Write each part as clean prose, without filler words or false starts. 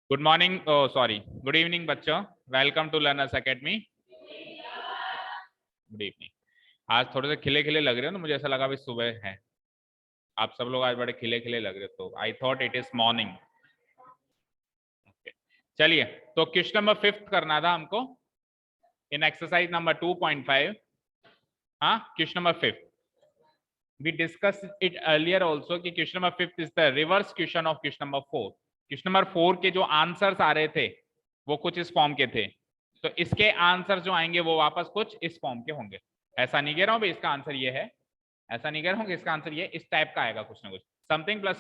Good morning, sorry, good evening बच्चों। Welcome to Learners Academy. Good evening. आज थोड़े से खिले खिले लग रहे हो ना, मुझे ऐसा लगा भी सुबह है। आप सब लोग आज बड़े खिले खिले लग रहे हो, तो I thought it is morning. चलिए, तो क्वेश्चन नंबर 5 करना था हमको इन एक्सरसाइज नंबर 2.5। हाँ, question number 5 we discussed it earlier also कि question number 5 is the reverse question of question number 4। Question number 4 के जो आंसर्स आ रहे थे वो कुछ इस फॉर्म के थे, तो इसके आंसर जो आएंगे वो वापस कुछ इस फॉर्म के होंगे। ऐसा नहीं कह रहा हूं भाई इसका आंसर ये है, ऐसा नहीं कह रहा हूं कि इसका आंसर ये इस टाइप का आएगा, कुछ ना कुछ समथिंग प्लस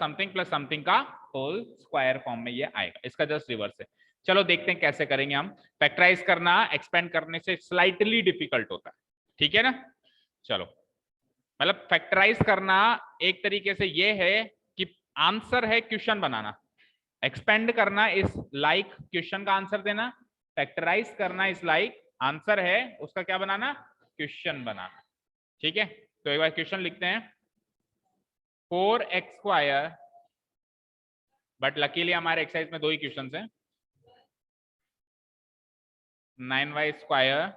समथिंग का होल स्क्वायर फॉर्म में ये आएगा। इसका जस्ट रिवर्स है। चलो देखते हैं कैसे करेंगे हम। फैक्टराइज करना एक्सपेंड करने से स्लाइटली डिफिकल्ट होता है, ठीक है ना। चलो, मतलब फैक्टराइज करना एक तरीके से ये है कि आंसर है क्वेश्चन बनाना। एक्सपेंड करना इस लाइक क्वेश्चन का आंसर देना। फैक्टराइज करना इस लाइक आंसर है उसका क्या बनाना, क्वेश्चन बनाना। ठीक है, तो एक बार क्वेश्चन लिखते हैं। 4x², बट लकीली हमारे एक्सरसाइज में 2 ही क्वेश्चन हैं। 9y²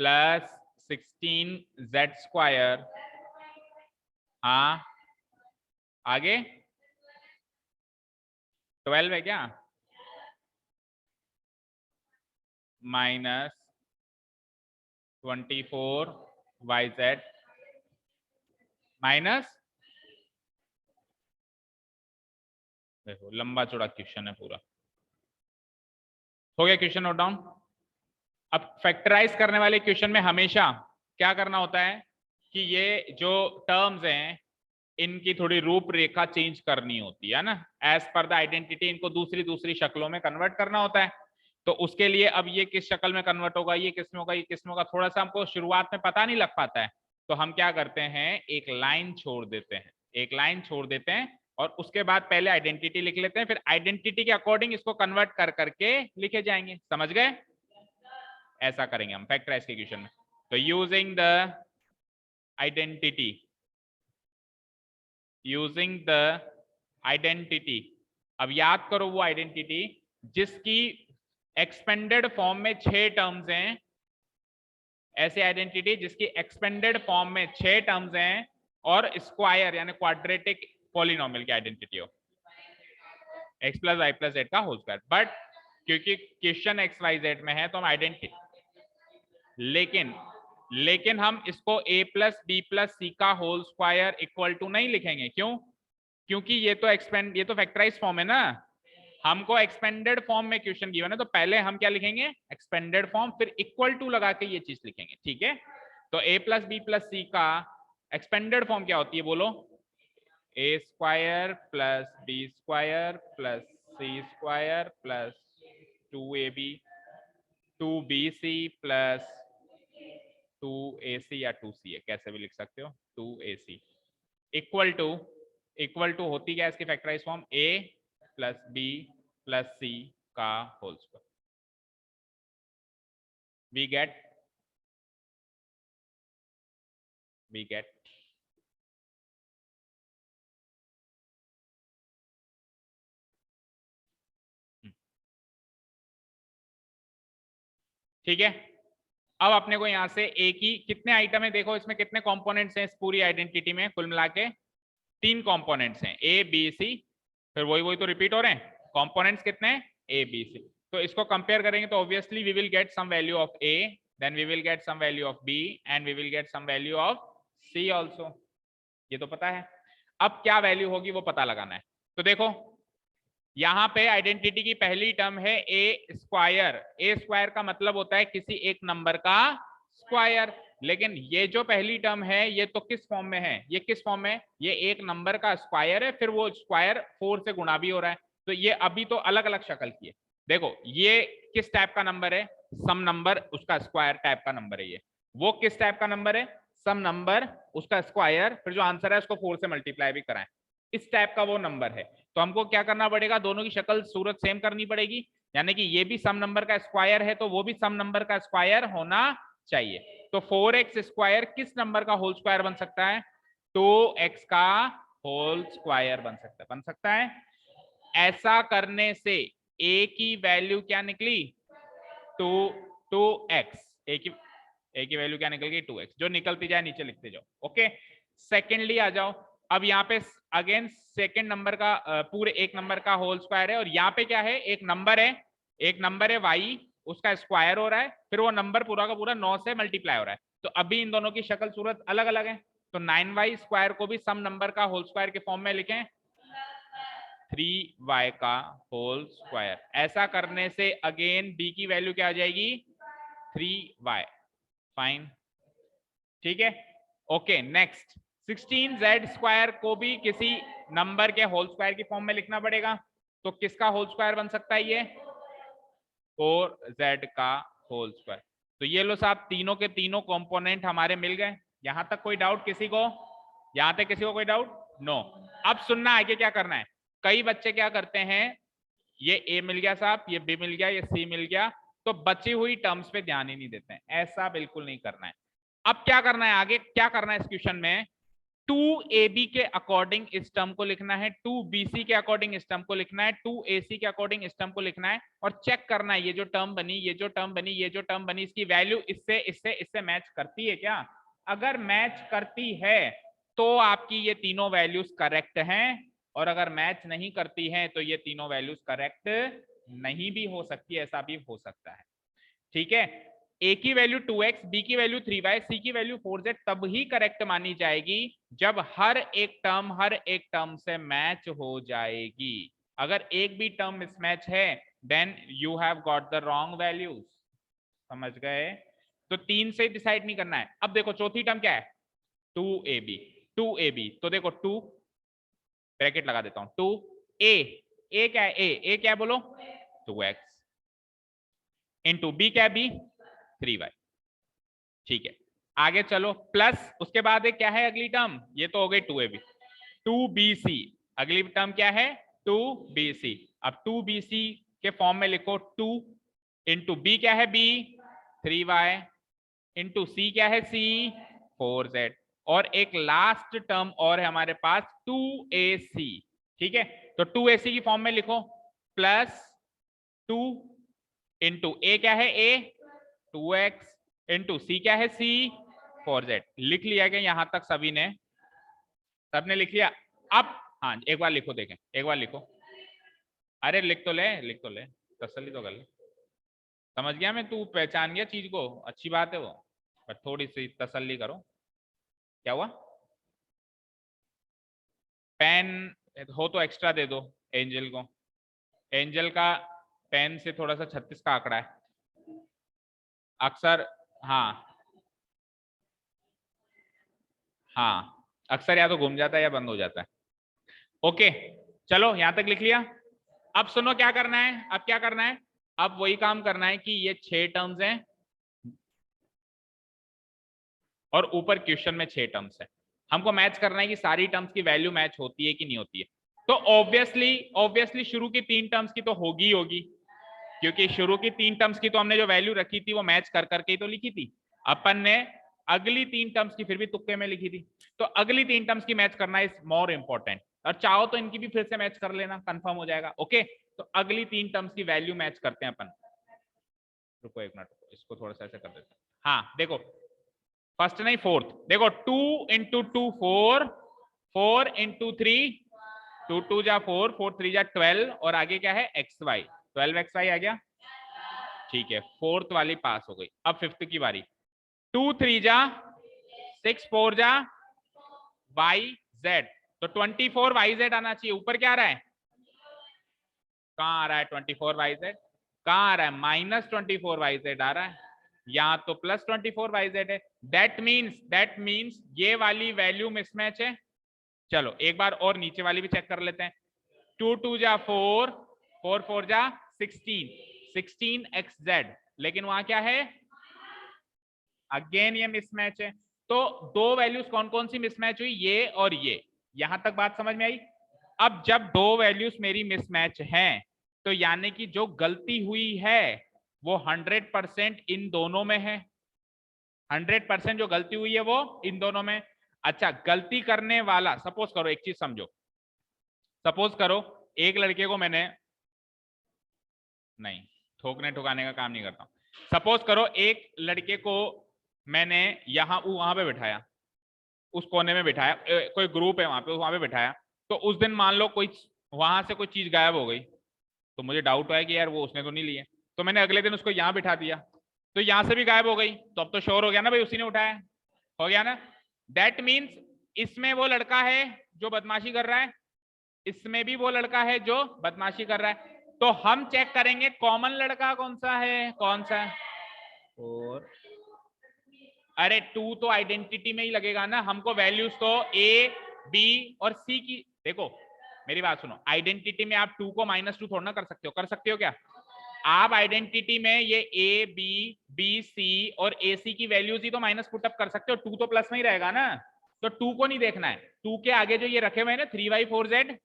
plus 16z²। हाँ, आगे 12 है क्या, माइनस 24yz माइनस, देखो लंबा चौड़ा क्वेश्चन है पूरा। हो गया क्वेश्चन नोट डाउन। अब फैक्टराइज करने वाले क्वेश्चन में हमेशा क्या करना होता है कि ये जो टर्म्स हैं इनकी थोड़ी रूपरेखा चेंज करनी होती है ना, एज पर द आइडेंटिटी इनको दूसरी दूसरी शक्लों में कन्वर्ट करना होता है। तो उसके लिए अब ये किस शक्ल में कन्वर्ट होगा, ये किस में होगा, ये किस में होगा, थोड़ा सा हमको शुरुआत में पता नहीं लग पाता है। तो हम क्या करते हैं, एक लाइन छोड़ देते हैं, एक लाइन छोड़ देते हैं और उसके बाद पहले आइडेंटिटी लिख लेते हैं, फिर आइडेंटिटी के अकॉर्डिंग इसको कन्वर्ट कर करके लिखे जाएंगे। समझ गए, ऐसा करेंगे हम फैक्टराइज के क्वेश्चन में। तो using the identity, using the identity, अब याद करो वो आइडेंटिटी जिसकी एक्सपेंडेड फॉर्म में 6 टर्म्स हैं। ऐसे आइडेंटिटी जिसकी एक्सपेंडेड फॉर्म में 6 टर्म्स हैं और स्क्वायर यानी क्वाड्रेटिक पॉलिनोमियल की आइडेंटिटी हो, x plus y plus z का होल स्क्वायर। बट क्योंकि क्वेश्चन एक्स वाई जेड में है तो हम आइडेंटिटी, लेकिन हम इसको a प्लस बी प्लस सी का होल स्क्वायर इक्वल टू नहीं लिखेंगे। क्यों? क्योंकि ये तो फैक्टराइज फॉर्म है ना। हमको एक्सपेंडेड फॉर्म में क्वेश्चन गिवन है तो पहले हम क्या लिखेंगे, एक्सपेंडेड फॉर्म, फिर इक्वल टू लगा के ये चीज लिखेंगे। ठीक है, तो a प्लस बी प्लस सी का एक्सपेंडेड फॉर्म क्या होती है बोलो, a² plus b² plus c² plus 2ab 2bc plus 2ac या 2ca, कैसे भी लिख सकते हो, 2ac इक्वल टू होती क्या इसकी factorise form, a plus B plus सी का होल स्क्वायर। वी गेट ठीक है। अब अपने को यहां से ए की कितने आइटम है, देखो इसमें कितने कंपोनेंट्स हैं इस पूरी आइडेंटिटी में, कुल मिला के 3 कंपोनेंट्स हैं, ए बी सी। फिर वही वही तो रिपीट हो रहे हैं, कंपोनेंट्स कितने हैं, ए बी सी। तो इसको कंपेयर करेंगे तो obviously we will get some value of a, then we will get some value of b and we will get some value of c also. ये तो पता है। अब क्या वैल्यू होगी वो पता लगाना है। तो देखो यहां पे आइडेंटिटी की पहली टर्म है a²। a² का मतलब होता है किसी एक नंबर का स्क्वायर, लेकिन ये जो पहली टर्म है ये तो किस फॉर्म में है, ये किस फॉर्म में, ये एक नंबर का स्क्वायर है, फिर वो स्क्वायर 4 से गुणा भी हो रहा है। तो ये अभी तो अलग अलग शक्ल की है। देखो ये किस टाइप का नंबर है, सम नंबर, उसका स्क्वायर टाइप का नंबर है ये। वो किस टाइप का नंबर है, सम नंबर, उसका स्क्वायर, फिर जो आंसर है उसको 4 से मल्टीप्लाई भी कराएं, इस टाइप का वो नंबर है। तो हमको क्या करना पड़ेगा, दोनों की शक्ल सूरत सेम करनी पड़ेगी, यानी कि ये भी सम नंबर का स्क्वायर है तो वो भी सम नंबर का स्क्वायर होना चाहिए। तो 4x² किस नंबर का होल स्क्वायर बन सकता है, 2x का होल स्क्वायर बन सकता है, ऐसा करने से a की वैल्यू क्या निकली 2x, a की वैल्यू क्या निकल गई 2x, जो निकलती जाए नीचे लिखते जाओ। ओके, सेकेंडली आ जाओ। अब यहाँ पे अगेन सेकेंड नंबर का पूरे एक नंबर का होल स्क्वायर है, और यहाँ पे क्या है, एक नंबर है y, उसका स्क्वायर हो रहा है, फिर वो नंबर पूरा का पूरा 9 से मल्टीप्लाई हो रहा है। तो अभी इन दोनों की शक्ल सूरत अलग अलग है, तो 9y स्क्वायर को भी सम नंबर का होल स्क्वायर के फॉर्म में लिखें 3y का होल स्क्वायर। ऐसा करने से अगेन b की वैल्यू क्या आ जाएगी 3y। फाइन, ठीक है। ओके, नेक्स्ट 16z स्क्वायर को भी किसी नंबर के होल स्क्वायर की फॉर्म में लिखना पड़ेगा। तो किसका होल स्क्वायर बन सकता है ये 4z का होल स्क्वायर। तो ये लो साहब, तीनों के तीनों कंपोनेंट हमारे मिल गए। यहां तक कोई डाउट किसी को? यहां तक किसी को कोई डाउट? नो। अब सुनना आगे क्या करना है। कई बच्चे क्या करते हैं, ये a मिल गया साहब, ये b मिल गया, ये c मिल गया, तो बची हुई टर्म्स पे ध्यान ही नहीं देते हैं। ऐसा बिल्कुल नहीं करना है। अब क्या करना है, आगे क्या करना है इस क्वेश्चन में, 2ab के अकॉर्डिंग इस टर्म को लिखना है, 2bc के अकॉर्डिंग इस टर्म को लिखना है, 2ac के अकॉर्डिंग इस टर्म को लिखना है, और चेक करना है ये जो टर्म बनी, ये जो टर्म बनी, ये जो टर्म बनी, इसकी वैल्यू इससे इससे इससे मैच करती है क्या। अगर मैच करती है तो आपकी ये तीनों वैल्यूज करेक्ट हैं, और अगर मैच नहीं करती हैं तो ये तीनों वैल्यूज करेक्ट नहीं भी हो सकती, ऐसा भी हो सकता है। ठीक है, a की वैल्यू 2x, b की वैल्यू 3y, c की वैल्यू 4z तब ही करेक्ट मानी जाएगी जब हर एक टर्म से मैच हो जाएगी। अगर एक भी टर्म मिसमैच है then you have got the wrong values. समझ गए? तो 3 से डिसाइड नहीं करना है। अब देखो चौथी टर्म क्या है 2ab, तो देखो 2 ब्रैकेट लगा देता हूं, 2a क्या है, a क्या है बोलो 2x, इंटू b क्या है b 3y। ठीक है, आगे चलो, प्लस उसके बाद एक क्या है अगली टर्म, ये तो हो गई 2ab, 2bc, अगली टर्म क्या है 2bc। अब 2bc के फॉर्म में लिखो 2 इंटू b क्या है b 3y, इंटू c क्या है c 4z, और एक लास्ट टर्म और है हमारे पास 2ac। ठीक है, तो 2ac की फॉर्म में लिखो प्लस 2 इंटू a क्या है a 2x, इंटू सी क्या है सी 4z। लिख लिया क्या यहां तक सभी ने? सबने लिख लिया? अब हाँ एक बार लिखो, देखें एक बार लिखो। अरे लिख तो ले, तसल्ली तो कर ले। समझ गया मैं, तू पहचान गया चीज को, अच्छी बात है वो, पर थोड़ी सी तसल्ली करो। क्या हुआ? पेन हो तो एक्स्ट्रा दे दो एंजल को, एंजल का पेन से थोड़ा सा 36 का आंकड़ा है अक्सर। हाँ हाँ, अक्सर या तो घूम जाता है या बंद हो जाता है। ओके चलो यहां तक लिख लिया। अब सुनो क्या करना है, अब क्या करना है, अब वही काम करना है कि ये 6 टर्म्स हैं और ऊपर क्वेश्चन में 6 टर्म्स है। हमको मैच करना है कि सारी टर्म्स की वैल्यू मैच होती है कि नहीं होती है। तो ऑब्वियसली शुरू की 3 टर्म्स की तो होगी होगी, क्योंकि शुरू की 3 टर्म्स की तो हमने जो वैल्यू रखी थी वो मैच कर करके ही तो लिखी थी। अपन ने अगली 3 टर्म्स की फिर भी तुक्के में लिखी थी, तो अगली 3 टर्म्स की मैच करना इज मोर इंपॉर्टेंट, और चाहो तो इनकी भी फिर से मैच कर लेना, कंफर्म हो जाएगा। ओके, तो अगली 3 टर्म्स की वैल्यू मैच करते हैं अपन। रुको एक मिनट, इसको थोड़ा सा ऐसे कर देते हैं। हाँ देखो, फर्स्ट नहीं फोर्थ, देखो 2 इंटू 2 4, 4 इंटू 3 2 2 जा 4, 4 3 जा 12, और आगे क्या है एक्स वाई, 12xy आ गया। ठीक है, फोर्थ वाली पास हो गई। अब फिफ्थ की बारी, 2 3 जा 6, 4 जा वाई जेड, तो 24 वाई जेड आना चाहिए। ऊपर क्या आ रहा है, कहाँ आ रहा है 24 वाई जेड, कहाँ आ रहा है -24 वाई जेड आ रहा है, यहाँ तो +24 वाई जेड है। दैट मीन्स ये वाली वैल्यू मिसमैच है। चलो एक बार और नीचे वाली भी चेक कर लेते हैं। 2 2 जा 4, 4 4 जा 16, 16xz, लेकिन वहां क्या है, अगेन ये मिसमैच है। तो दो वैल्यूज कौन कौन सी मिसमैच हुई, ये और ये, यहां तक बात समझ में आई। अब जब दो वैल्यूज मेरी मिसमैच हैं तो यानी कि जो गलती हुई है वो 100% इन दोनों में है, 100% जो गलती हुई है वो इन दोनों में। अच्छा, गलती करने वाला, सपोज करो एक चीज समझो, सपोज करो एक लड़के को मैंने, नहीं ठोकने ठुकाने का काम नहीं करता हूं, सपोज करो एक लड़के को मैंने यहाँ वहां पे बिठाया, उस कोने में बिठाया, कोई ग्रुप है वहां पे बिठाया, तो उस दिन मान लो कोई वहां से कोई चीज गायब हो गई, तो मुझे डाउट है कि यार वो उसने तो नहीं लिए, तो मैंने अगले दिन उसको यहाँ बिठा दिया, तो यहां से भी गायब हो गई, तो अब तो श्योर हो गया ना भाई उसी ने उठाया, हो गया ना। दैट मीन्स इसमें वो लड़का है जो बदमाशी कर रहा है, इसमें भी वो लड़का है जो बदमाशी कर रहा है, तो हम चेक करेंगे कॉमन लड़का कौन सा है, कौन सा है, और अरे 2 तो आइडेंटिटी में ही लगेगा ना, हमको वैल्यूज तो ए बी और सी की, देखो मेरी बात सुनो, आइडेंटिटी में आप 2 को -2 थोड़ा ना कर सकते हो, कर सकते हो क्या? आप आइडेंटिटी में ये ए बी बी सी और ए सी की वैल्यूज ही तो माइनस पुटअप कर सकते हो, 2 तो प्लस में ही रहेगा ना, तो 2 को नहीं देखना है, 2 के आगे जो ये रखे हुए हैं ना 3y4z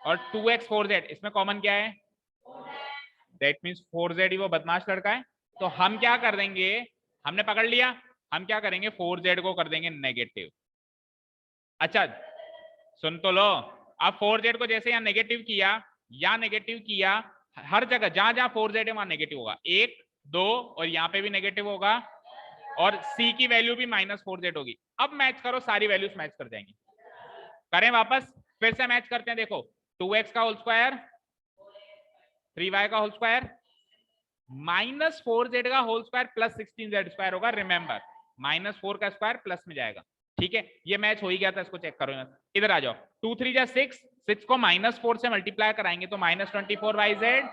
और 2x4z, इसमें कॉमन क्या है? दैट मीन्स 4z ही वो बदमाश लड़का है, तो हम क्या कर देंगे, हमने पकड़ लिया, हम क्या करेंगे 4z को कर देंगे नेगेटिव। अच्छा सुन तो लो, अब 4z को जैसे यहाँ नेगेटिव किया या नेगेटिव किया, हर जगह जहां जहां 4z है वहां नेगेटिव होगा, 1 2 और यहाँ पे भी नेगेटिव होगा, और c की वैल्यू भी -4z होगी। अब मैच करो, सारी वैल्यूज मैच कर जाएंगी, करें वापस, फिर से मैच करते हैं, देखो 2x का होल स्क्वायर 3y का होल स्क्वायर -4z का whole square plus 16z square होगा, रिमेंबर -4 का स्क्वायर प्लस में जाएगा, ठीक है, ये मैच हो ही गया था, इसको चेक करो, इधर आ जाओ, 2 3 जा 6, 6 को -4 से मल्टीप्लाई कराएंगे तो -24yz,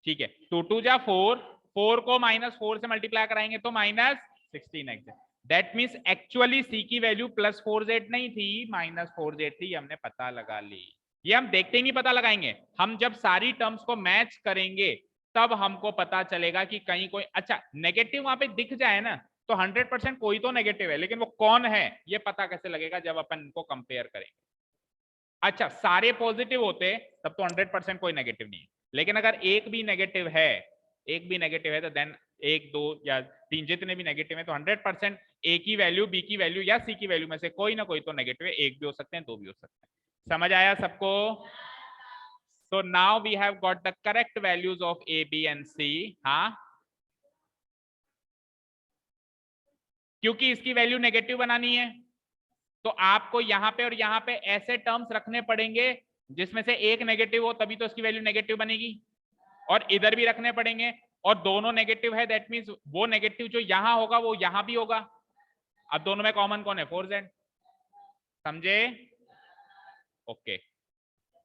ठीक है, 2 2 जा 4, 4 को -4 से मल्टीप्लाई कराएंगे तो -16x, that means actually c की वैल्यू +4z नहीं थी, -4z थी, हमने पता लगा ली। ये हम देखते ही नहीं पता लगाएंगे, हम जब सारी टर्म्स को मैच करेंगे तब हमको पता चलेगा कि कहीं कोई, अच्छा नेगेटिव वहां पे दिख जाए ना तो 100% कोई तो नेगेटिव है, लेकिन वो कौन है ये पता कैसे लगेगा, जब अपन इनको कंपेयर करेंगे। अच्छा सारे पॉजिटिव होते तब तो 100% कोई नेगेटिव नहीं है, लेकिन अगर एक भी नेगेटिव है, एक भी नेगेटिव है, तो देन 1 2 या 3 जितने भी नेगेटिव है तो 100% ए की वैल्यू बी की वैल्यू या सी की वैल्यू में से कोई ना कोई तो नेगेटिव है, एक भी हो सकते हैं, दो भी हो सकते हैं। समझ आया सबको? So now we have got the correct values of A, B and C. हाँ, क्योंकि इसकी वैल्यू नेगेटिव बनानी है तो आपको यहाँ पे और यहाँ पे ऐसे टर्म्स रखने पड़ेंगे जिसमें से एक नेगेटिव हो, तभी तो इसकी वैल्यू नेगेटिव बनेगी, और इधर भी रखने पड़ेंगे, और दोनों नेगेटिव है, दैट मीन्स वो नेगेटिव जो यहाँ होगा वो यहाँ भी होगा। अब दोनों में कॉमन कौन है? 4z, समझे? ओके,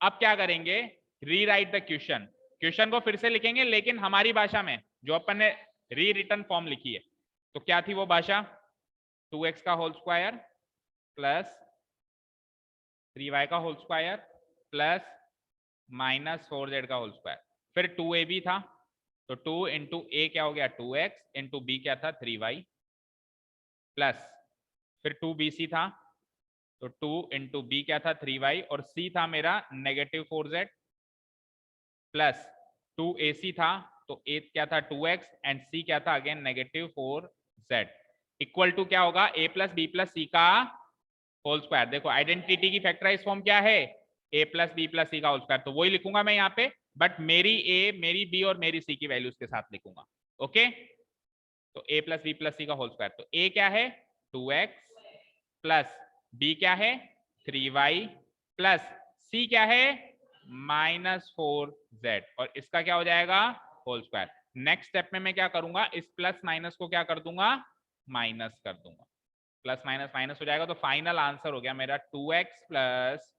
अब क्या करेंगे, रीराइट द क्वेश्चन, क्वेश्चन को फिर से लिखेंगे लेकिन हमारी भाषा में, जो अपन ने री रिटर्न फॉर्म लिखी है, तो क्या थी वो भाषा, 2x का होल स्क्वायर प्लस 3y का होल स्क्वायर प्लस -4z का होल स्क्वायर, फिर 2ab था तो 2 इंटू ए क्या हो गया 2x, इंटू बी क्या था 3y, प्लस फिर 2bc था तो 2 इंटू बी क्या था 3y, और c था मेरा -4z, प्लस 2ac था तो a क्या था 2x एंड c क्या था अगेन -4z, इक्वल टू क्या होगा a प्लस बी प्लस सी का होल स्क्वायर। देखो आइडेंटिटी की फैक्टराइज फॉर्म क्या है, a प्लस बी प्लस सी का होल स्क्वायर, तो वही लिखूंगा मैं यहाँ पे, बट मेरी a मेरी b और मेरी c की वैल्यूज के साथ लिखूंगा। ओके, तो a प्लस बी प्लस सी का होल स्क्वायर, तो a क्या है 2x प्लस b क्या है 3y प्लस c क्या है -4z, और इसका क्या हो जाएगा होल स्क्वायर। नेक्स्ट स्टेप में मैं क्या करूंगा, इस प्लस माइनस को क्या कर दूंगा, माइनस कर दूंगा, प्लस माइनस माइनस हो जाएगा, तो फाइनल आंसर हो गया मेरा 2x plus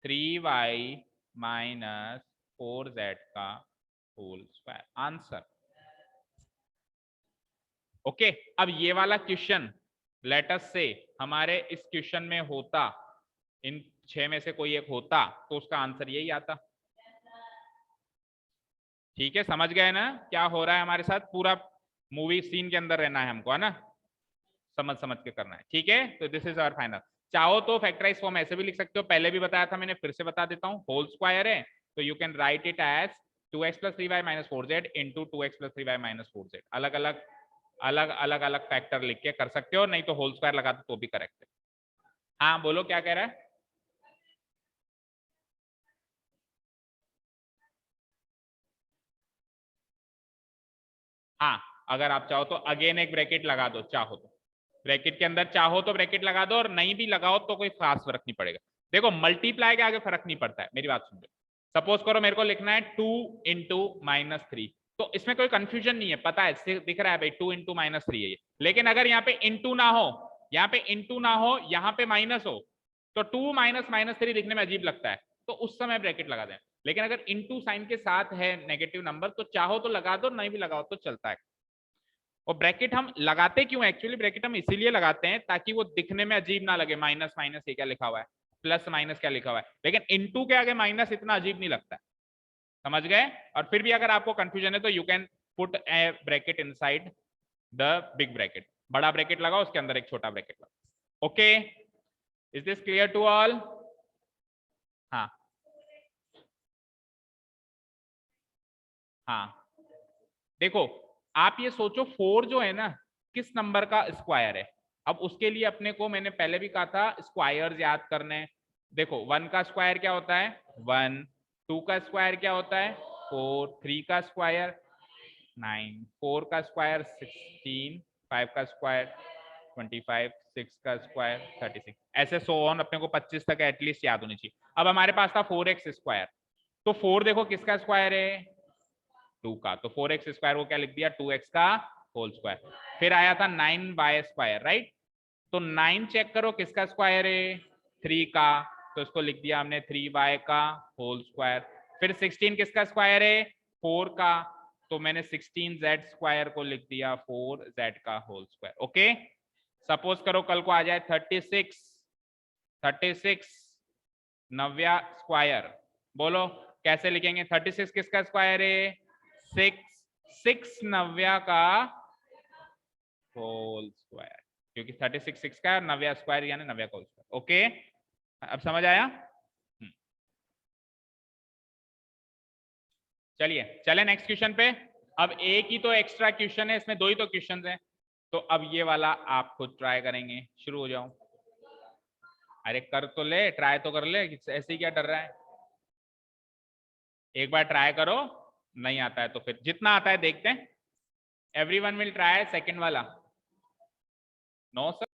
3y minus 4z का होल स्क्वायर, आंसर। ओके, अब ये वाला क्वेश्चन लेटस से हमारे इस क्वेश्चन में होता, इन 6 में से कोई एक होता, तो उसका आंसर यही आता। ठीक है, समझ गए ना क्या हो रहा है हमारे साथ, पूरा मूवी सीन के अंदर रहना है हमको, है ना, समझ समझ के करना है। ठीक है, तो दिस इज आवर फाइनल। चाहो तो फैक्टराइज फॉर्म ऐसे भी लिख सकते हो, पहले भी बताया था मैंने, फिर से बता देता हूँ, होल स्क्वायर है तो you can write it as 2x plus 3y minus 4z into 2x plus 3y minus 4z, अलग अलग अलग फैक्टर लिख के कर सकते हो, नहीं तो होल स्क्वायर लगा दो तो भी करेक्ट है। हाँ बोलो क्या कह रहा है। हाँ, अगर आप चाहो तो अगेन एक ब्रैकेट लगा दो, चाहो तो ब्रैकेट के अंदर चाहो तो ब्रैकेट लगा दो, और नहीं भी लगाओ तो कोई खास फर्क नहीं पड़ेगा। देखो मल्टीप्लाई के आगे फर्क नहीं पड़ता है, मेरी बात सुन लो। सपोज करो मेरे को लिखना है 2 इंटू -3, तो इसमें कोई कंफ्यूजन नहीं है, पता है, दिख रहा है भाई 2 इंटू -3 है ये। लेकिन अगर यहाँ पे इंटू ना हो, यहाँ पे इंटू ना हो, यहाँ पे माइनस हो, तो 2 माइनस -3 दिखने में अजीब लगता है, तो उस समय ब्रैकेट लगा दें। लेकिन अगर इंटू साइन के साथ है नेगेटिव नंबर, तो चाहो तो लगा दो, नहीं भी लगाओ तो चलता है। और ब्रैकेट हम लगाते क्यों, एक्चुअली ब्रैकेट हम इसीलिए लगाते हैं ताकि वो दिखने में अजीब ना लगे, माइनस माइनस ये क्या लिखा हुआ है, प्लस माइनस क्या लिखा हुआ है, लेकिन इनटू के आगे माइनस इतना अजीब नहीं लगता है, समझ गए। और फिर भी अगर आपको कंफ्यूजन है तो you can put a bracket inside the big bracket, बड़ा ब्रैकेट लगाओ, उसके अंदर एक छोटा ब्रैकेट लगाओ। Okay, is this clear to all? हाँ हाँ, देखो आप ये सोचो 4 जो है ना किस नंबर का स्क्वायर है। अब उसके लिए अपने को, मैंने पहले भी कहा था, स्क्वायर्स याद करने हैं। देखो 1 का स्क्वायर क्या होता है 1, 2 का स्क्वायर क्या होता है 4, 3 का स्क्वायर 9, 4 का स्क्वायर 16, 5 का स्क्वायर 25, 6 का स्क्वायर 36, ऐसे सो ऑन, अपने को 25 तक एटलीस्ट याद होनी चाहिए। अब हमारे पास था 4x स्क्वायर, तो 4 देखो किसका स्क्वायर है 2 का, तो 4x स्क्वायर को क्या लिख दिया 2x का होल स्क्वायर। फिर आया था 9y स्क्वायर, राइट, तो 9 चेक करो किसका स्क्वायर है 3 का, तो इसको लिख दिया हमने 3y का होल स्क्वायर। फिर 16 किसका स्क्वायर है 4 का, तो मैंने 16z स्क्वायर को लिख दिया 4z का होल स्क्वायर। ओके, सपोज करो कल को आ जाए 36 नव्या स्क्वायर, बोलो कैसे लिखेंगे, 36 किसका स्क्वायर है 6 नव्या का होल स्क्वायर, क्योंकि 36 6 का नव्या स्क्वायर यानी नव्या का होल स्क्वायर। ओके, अब समझ आया? चलिए चले नेक्स्ट क्वेश्चन पे। अब एक ही तो एक्स्ट्रा क्वेश्चन है, इसमें 2 ही तो क्वेश्चन हैं, तो अब ये वाला आप खुद ट्राई करेंगे, शुरू हो जाओ। अरे कर तो ले, ट्राई तो कर ले, ऐसे ही क्या डर रहा है, एक बार ट्राई करो, नहीं आता है तो फिर जितना आता है देखते हैं। एवरीवन विल ट्राई सेकंड वाला, नो सर।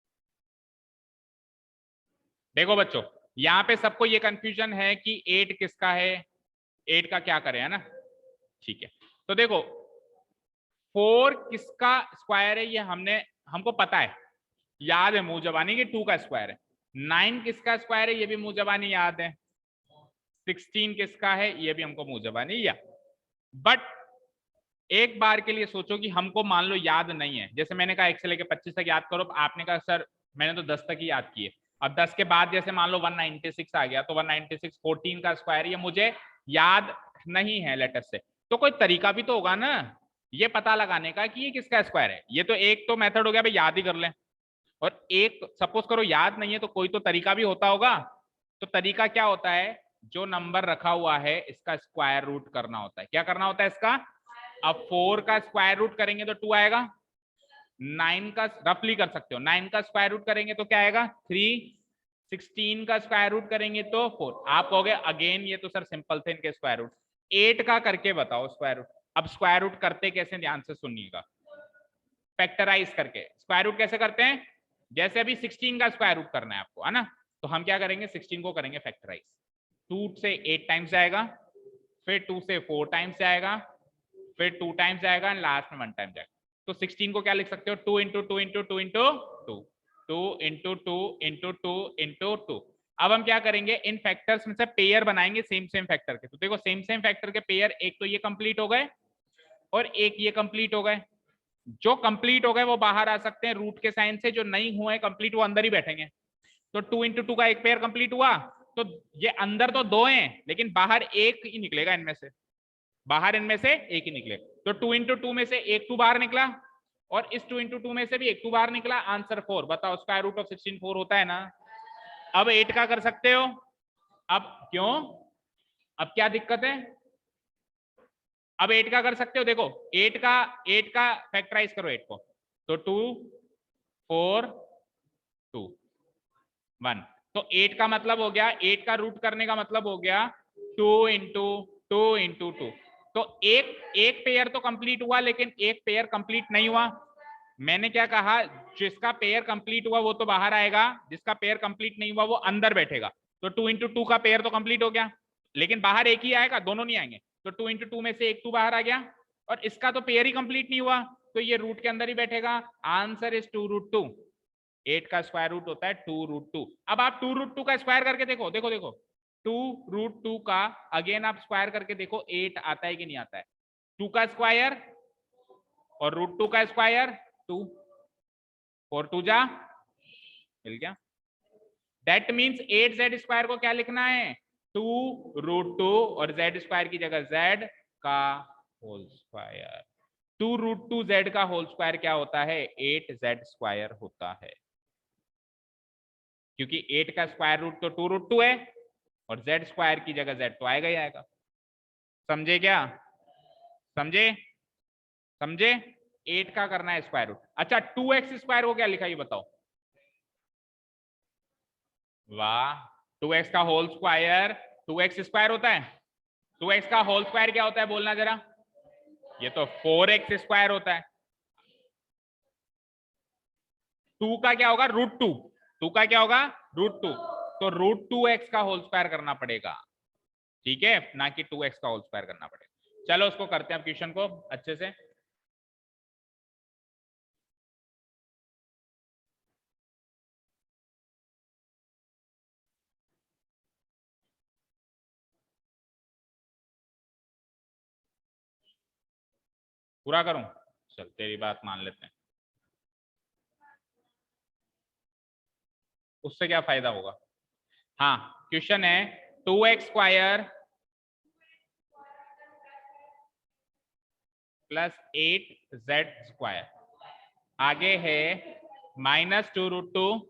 देखो बच्चों, यहाँ पे सबको ये कंफ्यूजन है कि 8 किसका है, 8 का क्या करें, है ना, ठीक है। तो देखो 4 किसका स्क्वायर है ये हमको पता है, याद है मुंह जबानी कि 2 का स्क्वायर है। 9 किसका स्क्वायर है ये भी मुंह जबानी याद है। 16 किसका है ये भी हमको मुंह जबानी याद। बट एक बार के लिए सोचो कि हमको मान लो याद नहीं है, जैसे मैंने कहा 1 से लेकर 25 तक याद करो, आपने कहा सर मैंने तो 10 तक ही याद किए। अब 10 के बाद जैसे मान लो 196 आ गया, तो 196 14 का स्क्वायर, ये मुझे याद नहीं है लेटर से, तो कोई तरीका भी तो होगा ना ये पता लगाने का कि ये किसका स्क्वायर है। ये तो एक तो मेथड हो गया भाई याद ही कर लें, और एक सपोज करो याद नहीं है तो कोई तो तरीका भी होता होगा। तो तरीका क्या होता है, जो नंबर रखा हुआ है इसका स्क्वायर रूट करना होता है। क्या करना होता है इसका, अब 4 का स्क्वायर रूट करेंगे तो 2 आएगा, 9 का रफली कर सकते हो, 9 का स्क्वायर रूट करेंगे तो क्या आएगा 3, 16 का स्क्वायर रूट करेंगे तो 4। आप कहोगे अगेन ये तो सर सिंपल थे इनके स्क्वायर रूट, 8 का करके बताओ स्क्वायर रूट। अब स्क्वायर रूट करते कैसे, ध्यान से सुनिएगा, फैक्टराइज करके। स्क्वायर रूट कैसे करते हैं, जैसे अभी 16 का स्क्वायर रूट करना है आपको, है ना, तो हम क्या करेंगे 16 को करेंगे फैक्टराइज, 2 से 8 टाइम्स जाएगा, फिर 2 से 4 टाइम्स जाएगा, फिर 2 टाइम्स जाएगा, एंड लास्ट में 1 टाइम जाएगा। तो 16 को क्या लिख सकते हो 2 into 2 into 2 into 2, 2 into 2 into 2 into 2। अब हम क्या करेंगे, इन फैक्टर्स में से पेयर बनाएंगे सेम सेम फैक्टर के। तो देखो सेम सेम फैक्टर के पेयर, एक तो ये कंप्लीट हो गए और एक ये कंप्लीट हो गए। जो कंप्लीट हो गए वो बाहर आ सकते हैं रूट के साइन से, जो नहीं हुए कंप्लीट वो अंदर ही बैठेंगे। तो 2 इंटू 2 का एक पेयर कंप्लीट हुआ, तो ये अंदर तो 2 हैं लेकिन बाहर एक ही निकलेगा इनमें से, बाहर इनमें से एक ही निकलेगा। तो 2 इंटू 2 में से एक 2 बाहर निकला, और इस 2 इंटू 2 में से भी एक 2 बाहर निकला, आंसर 4। बताओ स्क्वायर रूट ऑफ 16 4 होता है ना। अब 8 का कर सकते हो, अब क्यों, अब क्या दिक्कत है, अब 8 का कर सकते हो। देखो 8 का फैक्टराइज करो 8 को, तो 2 4 2 1, तो 8 का मतलब हो गया, 8 का रूट करने का मतलब हो गया 2 इंटू 2 इंटू 2। तो एक पेयर तो कंप्लीट हुआ, लेकिन एक पेयर कंप्लीट नहीं हुआ। मैंने क्या कहा, जिसका पेयर कंप्लीट हुआ वो तो बाहर आएगा, जिसका पेयर कंप्लीट नहीं हुआ वो अंदर बैठेगा। तो 2 इंटू 2 का पेयर तो कंप्लीट हो गया, लेकिन बाहर एक ही आएगा, दोनों नहीं आएंगे। तो 2 इंटू 2 में से एक 2 बाहर आ गया, और इसका तो पेयर ही कंप्लीट नहीं हुआ, तो ये रूट के अंदर ही बैठेगा। Answer is 2√2। 8 का स्क्वायर रूट होता है 2√2। अब आप 2√2 का स्क्वायर करके देखो, देखो देखो 2√2 का अगेन आप स्क्वायर करके देखो 8 आता है कि नहीं आता है। 2 का स्क्वायर और √2 का स्क्वायर 2, 4 2 जा, मिल गया। दैट मीन्स 8z स्क्वायर को क्या लिखना है, 2√2, और z स्क्वायर की जगह z का होल स्क्वायर। 2√2z का होल स्क्वायर क्या होता है, 8z स्क्वायर होता है, क्योंकि 8 का स्क्वायर रूट तो 2√2 है, और z स्क्वायर की जगह z तो आएगा ही आएगा। समझे क्या, समझे समझे। 8 का करना है स्क्वायर रूट। अच्छा 2x स्क्वायर को क्या लिखा ये बताओ। वाह, 2x का होल स्क्वायर 2x स्क्वायर होता है। 2x का होल स्क्वायर क्या होता है बोलना जरा, ये तो 4x स्क्वायर होता है। 2 का क्या होगा, √2। 2 का क्या होगा, √2। तो √2x का होल स्क्वायर करना पड़ेगा, ठीक है, ना कि 2x का होल स्क्वायर करना पड़ेगा। चलो उसको करते हैं क्वेश्चन को अच्छे से। पूरा करूं, चल तेरी बात मान लेते हैं, उससे क्या फायदा होगा। हाँ, क्वेश्चन है 2x square plus 8z square, आगे है -2√2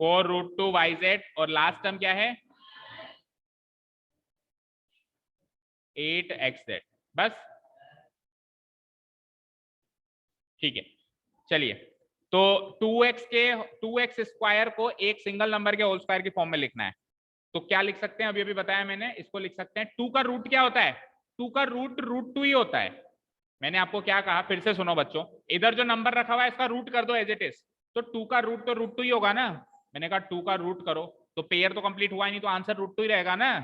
4√2yz, और लास्ट टर्म क्या है 8xz, बस ठीक है। चलिए, तो 2x स्क्वायर को एक सिंगल नंबर के होल स्क्वायर की फॉर्म में लिखना है, तो क्या लिख सकते हैं, अभी अभी बताया मैंने, इसको लिख सकते हैं 2 का रूट क्या होता है, 2 का रूट √2 ही होता है। मैंने आपको क्या कहा, फिर से सुनो बच्चों, इधर जो नंबर रखा हुआ है इसका रूट कर दो एज इट इज, तो 2 का रूट तो √2 ही होगा ना। मैंने कहा 2 का रूट करो, तो पेयर तो कंप्लीट हुआ ही नहीं, तो आंसर √2 ही रहेगा ना।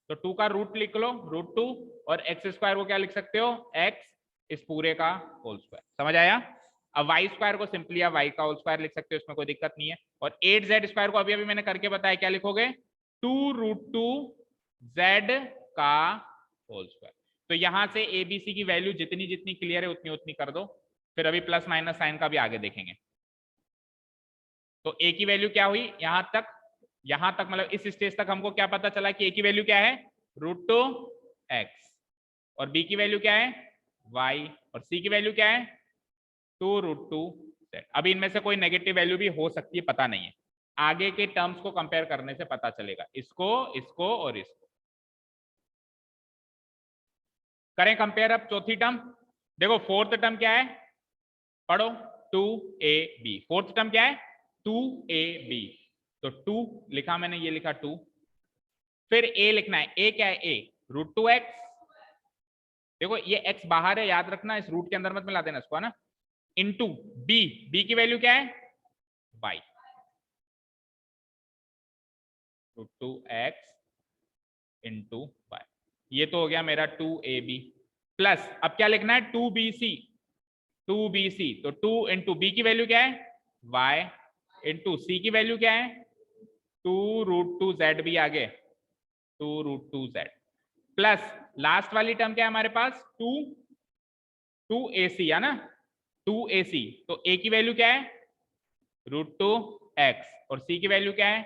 तो 2 का रूट लिख लो √2, और x स्क्वायर को क्या लिख सकते हो, x इस पूरे का होल स्क्वायर। समझ आया। अब वाई स्क्वायर को सिंपली आप वाई का होल स्क्वायर लिख सकते हो, इसमें कोई दिक्कत नहीं है। और 8z स्क्वायर को अभी अभी मैंने करके बताया, क्या लिखोगे, 2√2z का होल स्क्वायर। तो यहां से एबीसी की वैल्यू जितनी जितनी क्लियर है उतनी उतनी कर दो, फिर अभी प्लस माइनस साइन का भी आगे देखेंगे। तो ए की वैल्यू क्या हुई, यहां तक मतलब इस स्टेज तक हमको क्या पता चला कि ए की वैल्यू क्या है, √2x, और बी की वैल्यू क्या है y, और सी की वैल्यू क्या है 2√2z। अभी इनमें से कोई नेगेटिव वैल्यू भी हो सकती है, पता नहीं है, आगे के टर्म्स को कंपेयर करने से पता चलेगा, इसको इसको और इसको करें कंपेयर। अब चौथी टर्म देखो, फोर्थ टर्म क्या है, पढ़ो 2ab, फोर्थ टर्म क्या है 2ab, तो 2 लिखा मैंने, ये लिखा 2, फिर a लिखना है, a क्या है, a √2x, देखो ये x बाहर है, याद रखना, इस रूट के अंदर मत मिला देना इसको, है ना, इनटू b, b की वैल्यू क्या है y, √2x इंटू y, ये तो हो गया मेरा 2ab, प्लस अब क्या लिखना है 2bc, 2bc, तो 2 इंटू बी की वैल्यू क्या है y, इंटू सी की वैल्यू क्या है 2√2z, भी आगे 2√2z, प्लस लास्ट वाली टर्म क्या है हमारे पास 2ac है ना, 2ac, तो a की वैल्यू क्या है √2x, और c की वैल्यू क्या है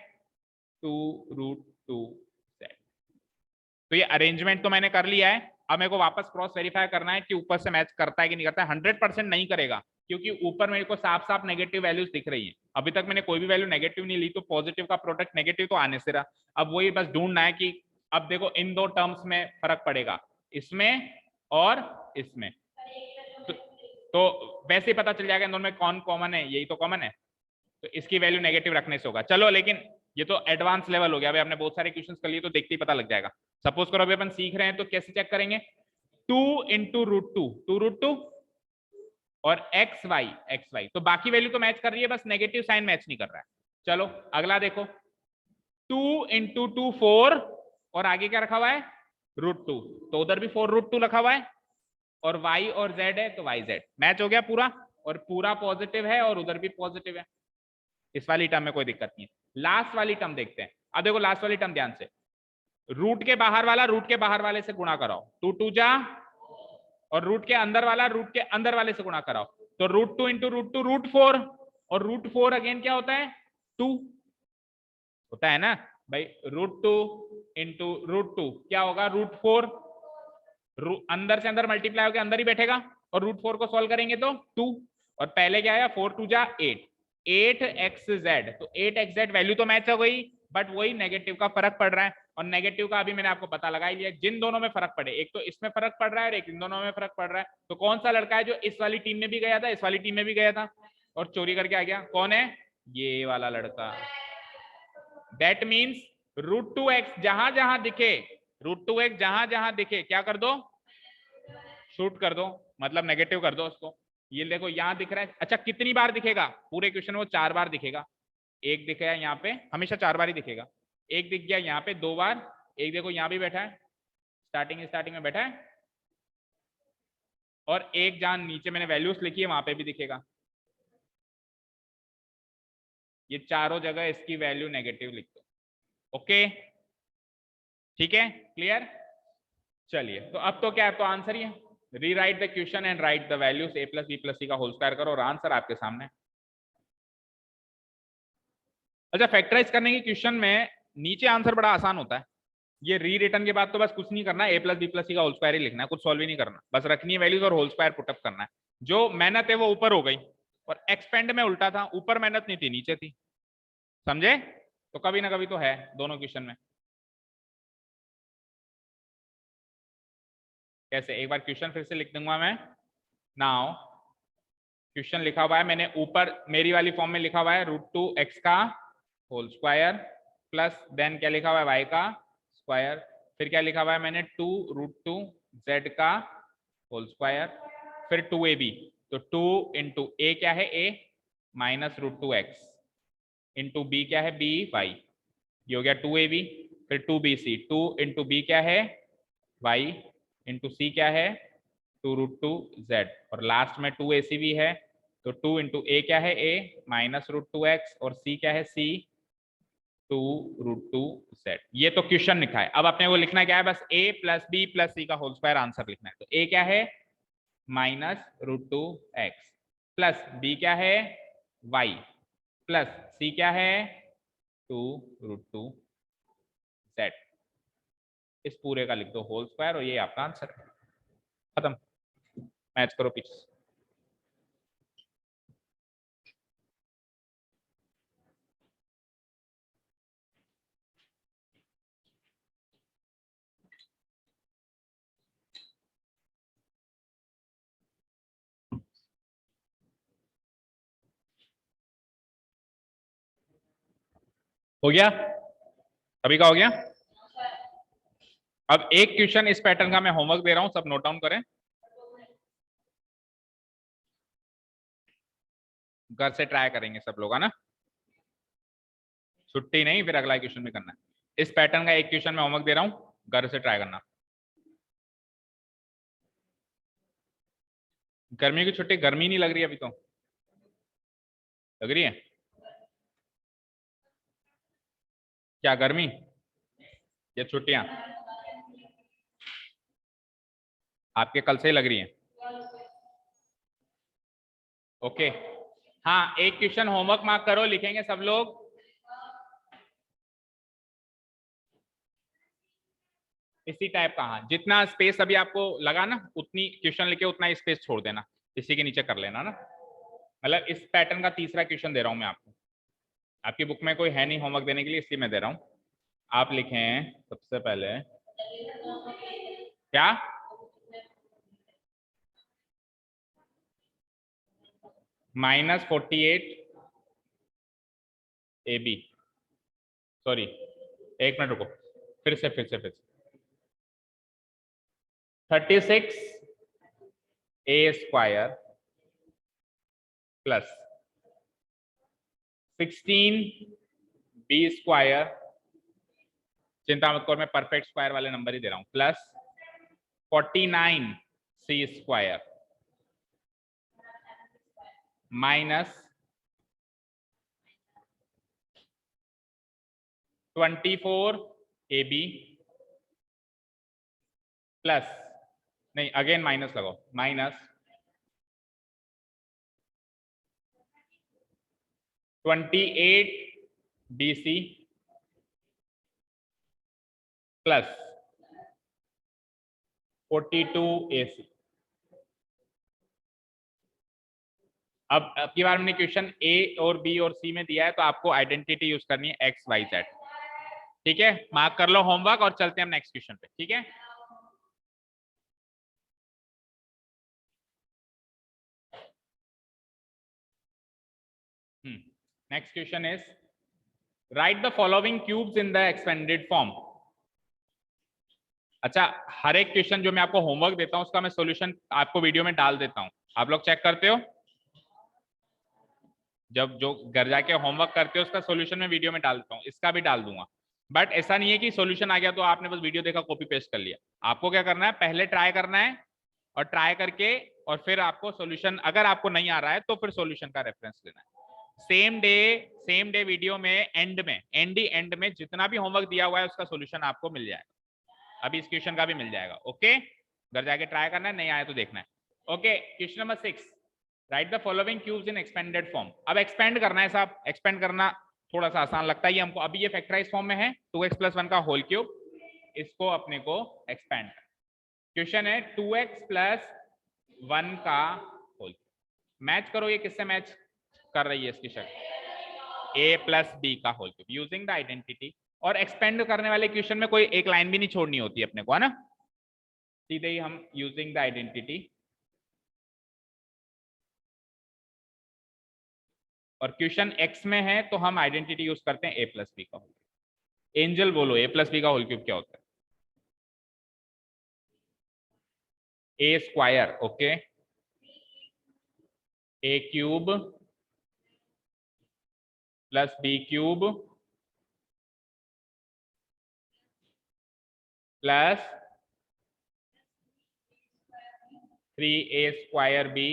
2√2z। तो ये अरेंजमेंट तो मैंने कर लिया है, अब मेरे को वापस क्रॉस वेरीफाई करना है कि ऊपर से मैच करता है कि नहीं करता है। 100% नहीं करेगा, क्योंकि ऊपर मेरे को साफ साफ नेगेटिव वैल्यूज दिख रही है, अभी तक मैंने कोई भी वैल्यू नेगेटिव नहीं ली, तो पॉजिटिव का प्रोडक्ट नेगेटिव तो आने से रहा। अब वही बस ढूंढना है कि अब देखो इन दो टर्म्स में फर्क पड़ेगा, इसमें और इसमें, तो वैसे ही पता चल जाएगा इन दोनों में कौन कॉमन है, यही तो कॉमन है, तो इसकी वैल्यू नेगेटिव रखने से होगा। चलो लेकिन ये तो एडवांस लेवल हो गया। अभी आपने बहुत सारे क्वेश्चंस कर लिए तो देखते ही पता लग जाएगा। सपोज करो अभी अपन सीख रहे हैं तो कैसे चेक करेंगे, 2 इंटू रूट टू, 2√2 और एक्स वाई, तो बाकी वैल्यू तो मैच कर रही है, बस नेगेटिव साइन मैच नहीं कर रहा है। चलो अगला देखो, 2 इंटू 2 4 और आगे क्या रखा हुआ है √2, तो उधर भी 4√2 रखा हुआ है और y और z है तो yz मैच हो गया पूरा, और पूरा पॉजिटिव है और उधर भी पॉजिटिव है। इस वाली टर्म में कोई दिक्कत नहीं है। लास्ट वाली टर्म देखते हैं। अब देखो लास्ट वाली टर्म ध्यान से, रूट के बाहर वाला रूट के बाहर वाले से गुणा कराओ, 2 2 जा, और रूट के अंदर वाला रूट के अंदर वाले से गुणा कराओ, तो √2 इंटू √2 √4, और √4 अगेन क्या होता है 2 होता है ना भाई, √2 इंटू √2 क्या होगा √4, अंदर से अंदर मल्टीप्लाई होकर अंदर ही बैठेगा, और √4 को सॉल्व करेंगे तो 2, और पहले क्या आया 4 2 जा 8, 8xz, तो 8xz वैल्यू तो मैच हो गई, बट वही नेगेटिव का फर्क पड़ रहा है, और नेगेटिव का अभी मैंने आपको पता लगा ही लिया, जिन दोनों में फर्क पड़े, एक तो इसमें फर्क पड़ रहा है और एक इन दोनों में फर्क पड़ रहा है, तो कौन सा लड़का है जो इस वाली टीम में भी गया था इस वाली टीम में भी गया था और चोरी करके आ गया, कौन है ये वाला लड़का। दैट मीन्स √2x जहां जहां दिखे, √2x जहां जहां दिखे क्या कर दो शूट कर दो, मतलब नेगेटिव कर दो उसको। ये देखो यहां दिख रहा है, अच्छा कितनी बार दिखेगा पूरे क्वेश्चन में, वो 4 बार दिखेगा, एक दिख गया यहाँ पे, हमेशा 4 बार ही दिखेगा, एक दिख गया यहाँ पे 2 बार, एक देखो यहाँ भी बैठा है, स्टार्टिंग में बैठा है, और एक जहां नीचे मैंने वैल्यूज लिखी है वहां पे भी दिखेगा। ये चारों जगह इसकी वैल्यू नेगेटिव लिख दो। ओके ठीक है क्लियर। चलिए तो अब तो क्या है, तो आंसर ही है, rewrite the question and right the values a + b + c का होल स्क्वायर करो और आंसर आपके सामने। अच्छा फैक्टराइज करने के क्वेश्चन में नीचे आंसर बड़ा आसान होता है, ये री रिटर्न के बाद तो बस कुछ नहीं करना है, a + b + c का होल स्क्वायर ही लिखना है, कुछ सॉल्व ही नहीं करना, बस रखनी है वैल्यूज और होल स्क्वायर पुटअप करना है। जो मेहनत है वो ऊपर हो गई, और एक्सपेंड में उल्टा था, ऊपर मेहनत नहीं थी नीचे थी, समझे, तो कभी ना कभी तो है दोनों क्वेश्चन में। कैसे, एक बार क्वेश्चन फिर से लिख दूंगा मैं। नाउ क्वेश्चन लिखा हुआ है मैंने ऊपर मेरी वाली फॉर्म में लिखा हुआ है √2x का होल स्क्वायर प्लस देन क्या लिखा हुआ है y का स्क्वायर, फिर क्या लिखा हुआ है मैंने 2√2z का होल स्क्वायर, फिर 2ab, तो 2 इंटू a क्या है a minus √2x into b क्या है b y, ये हो गया 2ab, फिर 2bc, 2 इंटू b क्या है y इंटू c क्या है 2√2z, और लास्ट में 2ac भी है, तो 2 इंटू a क्या है a माइनस √2x और c क्या है c 2√2z। ये तो क्वेश्चन लिखा है, अब अपने को लिखना क्या है, बस a + b + c का होल स्क्वायर आंसर लिखना है। तो a क्या है माइनस √2x प्लस b क्या है y प्लस c क्या है 2√2z, इस पूरे का लिख दो होल स्क्वायर और ये आपका आंसर है, खत्म, मैच करो पीछे। हो गया, अभी का हो गया। अब एक क्वेश्चन इस पैटर्न का मैं होमवर्क दे रहा हूं, सब नोट डाउन करें, घर से ट्राई करेंगे सब लोग, है ना, छुट्टी नहीं, फिर अगला क्वेश्चन भी करना है। इस पैटर्न का एक क्वेश्चन मैं होमवर्क दे रहा हूं, घर से ट्राई करना। गर्मी की छुट्टी, गर्मी नहीं लग रही अभी तो, लग रही है क्या गर्मी या छुट्टियां, आपके कल से ही लग रही है। ओके हाँ, एक क्वेश्चन होमवर्क मार्क करो, लिखेंगे सब लोग। इसी टाइप का, हाँ जितना स्पेस अभी आपको लगा ना उतनी क्वेश्चन लिखे, उतना ही स्पेस छोड़ देना, इसी के नीचे कर लेना ना, मतलब इस पैटर्न का तीसरा क्वेश्चन दे रहा हूं मैं आपको, आपकी बुक में कोई है नहीं होमवर्क देने के लिए, इसलिए मैं दे रहा हूं। आप लिखें सबसे पहले क्या, -48 AB सॉरी, एक मिनट रुको, फिर से 36 a square plus 16 b square, चिंता मत करो मैं परफेक्ट स्क्वायर वाले नंबर ही दे रहा हूं, plus 49 c square minus 24 a b plus, नहीं अगेन माइनस लगाओ, minus 28 b c plus 42 a c. अब की बार मैंने क्वेश्चन ए और बी और सी में दिया है तो आपको आइडेंटिटी यूज करनी है एक्स वाई जेड। ठीक है, मार्क कर लो होमवर्क और चलते हैं हम नेक्स्ट क्वेश्चन पे। ठीक है, next question is right the following cubes in the expanded form. अच्छा, हर एक क्वेश्चन जो मैं आपको होमवर्क देता हूं उसका मैं सॉल्यूशन आपको वीडियो में डाल देता हूं, आप लोग चेक करते हो? जब जो घर जाके होमवर्क करते हो उसका सॉल्यूशन मैं वीडियो में डाल देता हूं, इसका भी डाल दूंगा। बट ऐसा नहीं है कि सॉल्यूशन आ गया तो आपने बस वीडियो देखा कॉपी पेस्ट कर लिया। आपको क्या करना है, पहले ट्राई करना है और ट्राई करके और फिर आपको सॉल्यूशन, अगर आपको नहीं आ रहा है तो फिर सॉल्यूशन का रेफरेंस लेना है। सेम डे वीडियो में एंड में जितना भी होमवर्क दिया हुआ है उसका सॉल्यूशन आपको मिल जाएगा। अभी इस क्वेश्चन का भी मिल जाएगा। ओके, घर जाके ट्राई करना है, नहीं आया तो देखना है। Okay, question number 6, right the following cubes in expanded form. अब एक्सपेंड करना है साहब, एक्सपेंड करना थोड़ा सा आसान लगता है हमको। अभी ये फैक्टराइज फॉर्म में है 2x + 1 का होल क्यूब, इसको अपने को एक्सपेंड। क्वेश्चन है 2x + 1 का होल। मैच करो, ये किससे मैच कर रही है इसकी शक्ल, a + b का whole cube using the identity. और एक्सपेंड करने वाले क्वेश्चन में कोई एक लाइन भी नहीं छोड़नी होती अपने को, है ना, सीधे ही हम यूजिंग द आइडेंटिटी। और क्वेश्चन x में है तो हम आइडेंटिटी यूज करते हैं a + b का होल क्यूब। एंजल बोलो a + b का होल क्यूब क्या होता है? a square, okay, a cube plus b cube plus 3a square b,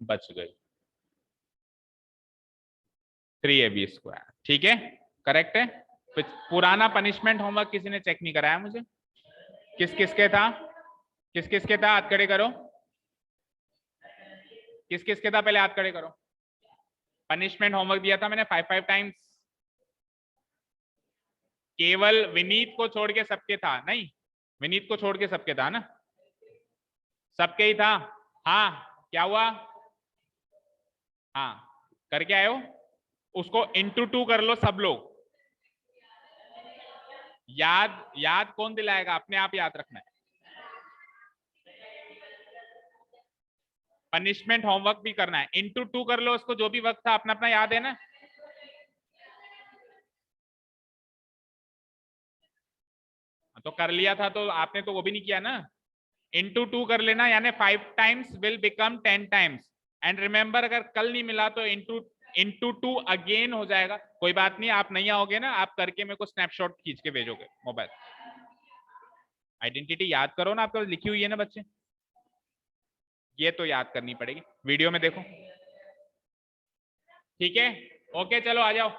बच गई 3ab स्क्वायर। ठीक है, करेक्ट है। पुराना पनिशमेंट होमवर्क किसी ने चेक नहीं कराया मुझे, किस किस के था, किस किस के था, हाथ खड़े करो, किस किस के था, पहले हाथ खड़े करो। पनिशमेंट होमवर्क दिया था मैंने 5 टाइम्स, केवल विनीत को छोड़ के सबके था, नहीं विनीत को छोड़ के सबके था ना, सबके ही था। हाँ, क्या हुआ, हाँ करके आए हो, उसको इंटू 2 कर लो सब लोग। याद कौन दिलाएगा, अपने आप याद रखना है। पनिशमेंट होमवर्क भी करना है, इंटू 2 कर लो उसको, जो भी वक्त था अपना अपना याद है ना। तो कर लिया था तो आपने तो वो भी नहीं किया ना, इंटू 2 कर लेना, यानी 5 times will become 10 times. And remember, अगर कल नहीं मिला तो इंटू 2 अगेन हो जाएगा। कोई बात नहीं, आप नहीं आओगे ना, आप करके मेरे को स्नैपशॉट खींच के भेजोगे मोबाइल। आइडेंटिटी याद करो ना, आपको लिखी हुई है ना बच्चे, ये तो याद करनी पड़ेगी, वीडियो में देखो। ठीक है, ओके चलो आ जाओ।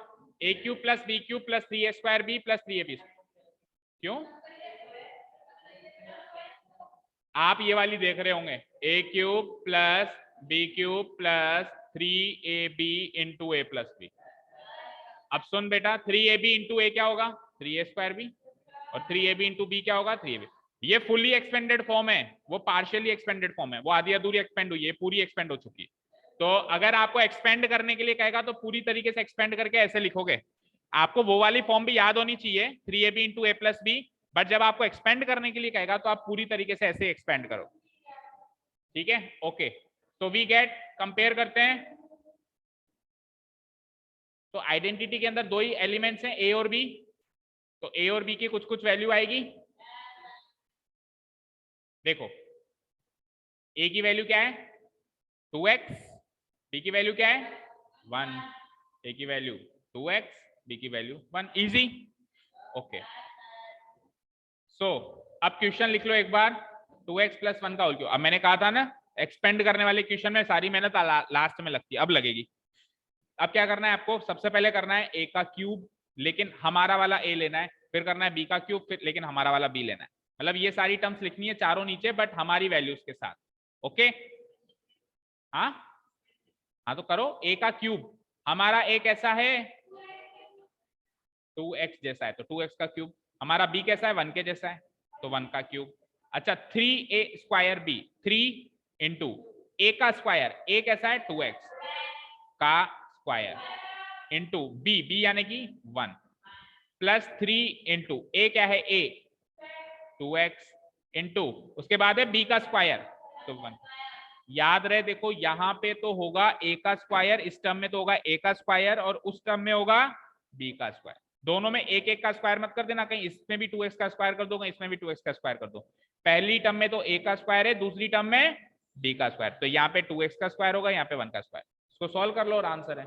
a cube plus b cube plus 3a square b plus 3ab। क्यों, आप ये वाली देख रहे होंगे, a cube plus b cube plus 3ab into a plus b। अब सुन बेटा, 3ab इंटू a क्या होगा, 3a स्क्वायर b, और 3ab इंटू b क्या होगा, 3ab। ये फुली एक्सपेंडेड फॉर्म है, वो पार्शियली एक्सपेंडेड फॉर्म है, वो आधी अधूरी एक्सपेंड हुई है, पूरी एक्सपेंड हो चुकी है। तो अगर आपको एक्सपेंड करने के लिए कहेगा तो पूरी तरीके से एक्सपेंड करके ऐसे लिखोगे। आपको वो वाली फॉर्म भी याद होनी चाहिए, 3ab into a plus b, but जब आपको एक्सपेंड करने के लिए कहेगा तो आप पूरी तरीके से ऐसे एक्सपेंड करो। ठीक है, ओके, तो वी गेट, कंपेयर करते हैं, तो आइडेंटिटी के अंदर दो ही एलिमेंट्स हैं, ए और बी, तो ए और बी की कुछ कुछ वैल्यू आएगी। देखो ए की वैल्यू क्या है 2x, बी की वैल्यू क्या है 1, ए की वैल्यू 2x, बी की वैल्यू 1, इजी। ओके सो अब क्वेश्चन लिख लो एक बार, 2x + 1 का होल क्यूब। अब मैंने कहा था ना एक्सपेंड करने वाले क्वेश्चन में सारी मेहनत लास्ट में लगती है, अब लगेगी। अब क्या करना है आपको, सबसे पहले करना है a का क्यूब, लेकिन हमारा वाला a लेना है, फिर करना है b का क्यूब, फिर लेकिन हमारा वाला b लेना है। मतलब ये सारी टर्म्स लिखनी है चारों नीचे, बट हमारी वैल्यूज के साथ। ओके हाँ हाँ, तो करो a का क्यूब, हमारा a कैसा है 2x जैसा है, तो 2x का क्यूब। हमारा b कैसा है 1 के जैसा है, तो 1 का क्यूब। अच्छा 3a² b, 3 इंटू a का स्क्वायर, a कैसा है 2x का स्क्वायर इंटू b यानी कि 1 प्लस 3 इंटू a क्या है a 2x इंटू उसके बाद है b का स्क्वायर, तो 1। याद रहे देखो यहां पे तो होगा a का स्क्वायर, इस टर्म में तो होगा a का स्क्वायर और उस टर्म में होगा b का स्क्वायर। दोनों में एक एक का स्क्वायर मत कर देना, कहीं इसमें भी 2x का स्क्वायर कर दो, कहीं इसमें भी 2x का स्क्वायर कर दो। पहली टर्म में तो a का स्क्वायर है, दूसरी टर्म में b का स्क्वायर, तो यहाँ पे 2x का स्क्वायर होगा, यहाँ पे 1 का स्क्वायर। इसको सॉल्व कर लो और आंसर है।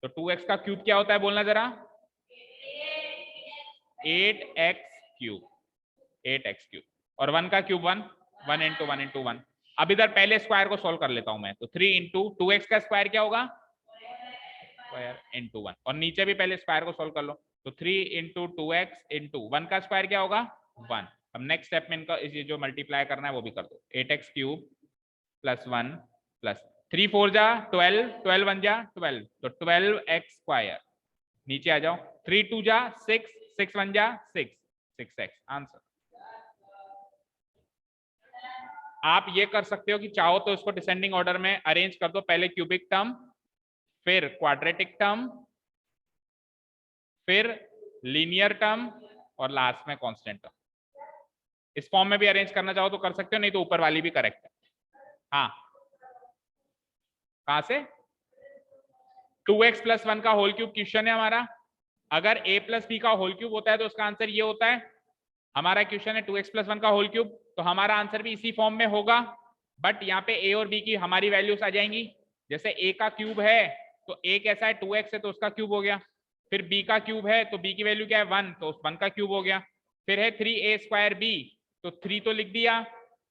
तो 2x का क्यूब क्या होता है बोलना जरा, 8x क्यूब, और 1 का क्यूब 1, 1 इंटू 1 इंटू 1। अब इधर पहले स्क्वायर को सॉल्व कर लेता हूं मैं, तो 3 इंटू 2x का स्क्वायर क्या होगा स्क्वायर इंटू 1, और नीचे भी पहले स्क्वायर को सॉल्व कर लो, तो 3 इंटू 2x इंटू 1 का स्क्वायर क्या होगा 1। अब नेक्स्ट स्टेप में इनका ये जो मल्टीप्लाई करना है वो भी कर दो, 8x क्यूब प्लस 1 प्लस 3 4 जा 12, 12 1 जा 12, तो 12x स्क्वायर। नीचे आ जाओ, 3 2 जा 6, 6 1 जा 6, 6x आंसर। आप ये कर सकते हो कि चाहो तो इसको डिसेंडिंग ऑर्डर में अरेंज कर दो, पहले क्यूबिक टर्म, फिर क्वाड्रेटिक टर्म, फिर लीनियर टर्म, और लास्ट में कांस्टेंट टर्म। इस फॉर्म में भी अरेंज करना चाहो तो कर सकते हो, नहीं तो ऊपर वाली भी करेक्ट है। हाँ कहां से 2x + 1 का होल क्यूब क्वेश्चन है हमारा। अगर a + b का होल क्यूब होता है तो उसका आंसर ये होता है। हमारा क्वेश्चन है 2x + 1 का होल क्यूब, तो हमारा आंसर भी इसी फॉर्म में होगा, बट यहाँ पे a और b की हमारी वैल्यूज आ जाएंगी। जैसे a का क्यूब है तो a कैसा है 2x है, तो उसका क्यूब हो गया। फिर b का क्यूब है तो b की वैल्यू क्या है 1, तो उस 1 का क्यूब हो गया। फिर है 3a² b, तो 3 तो लिख दिया,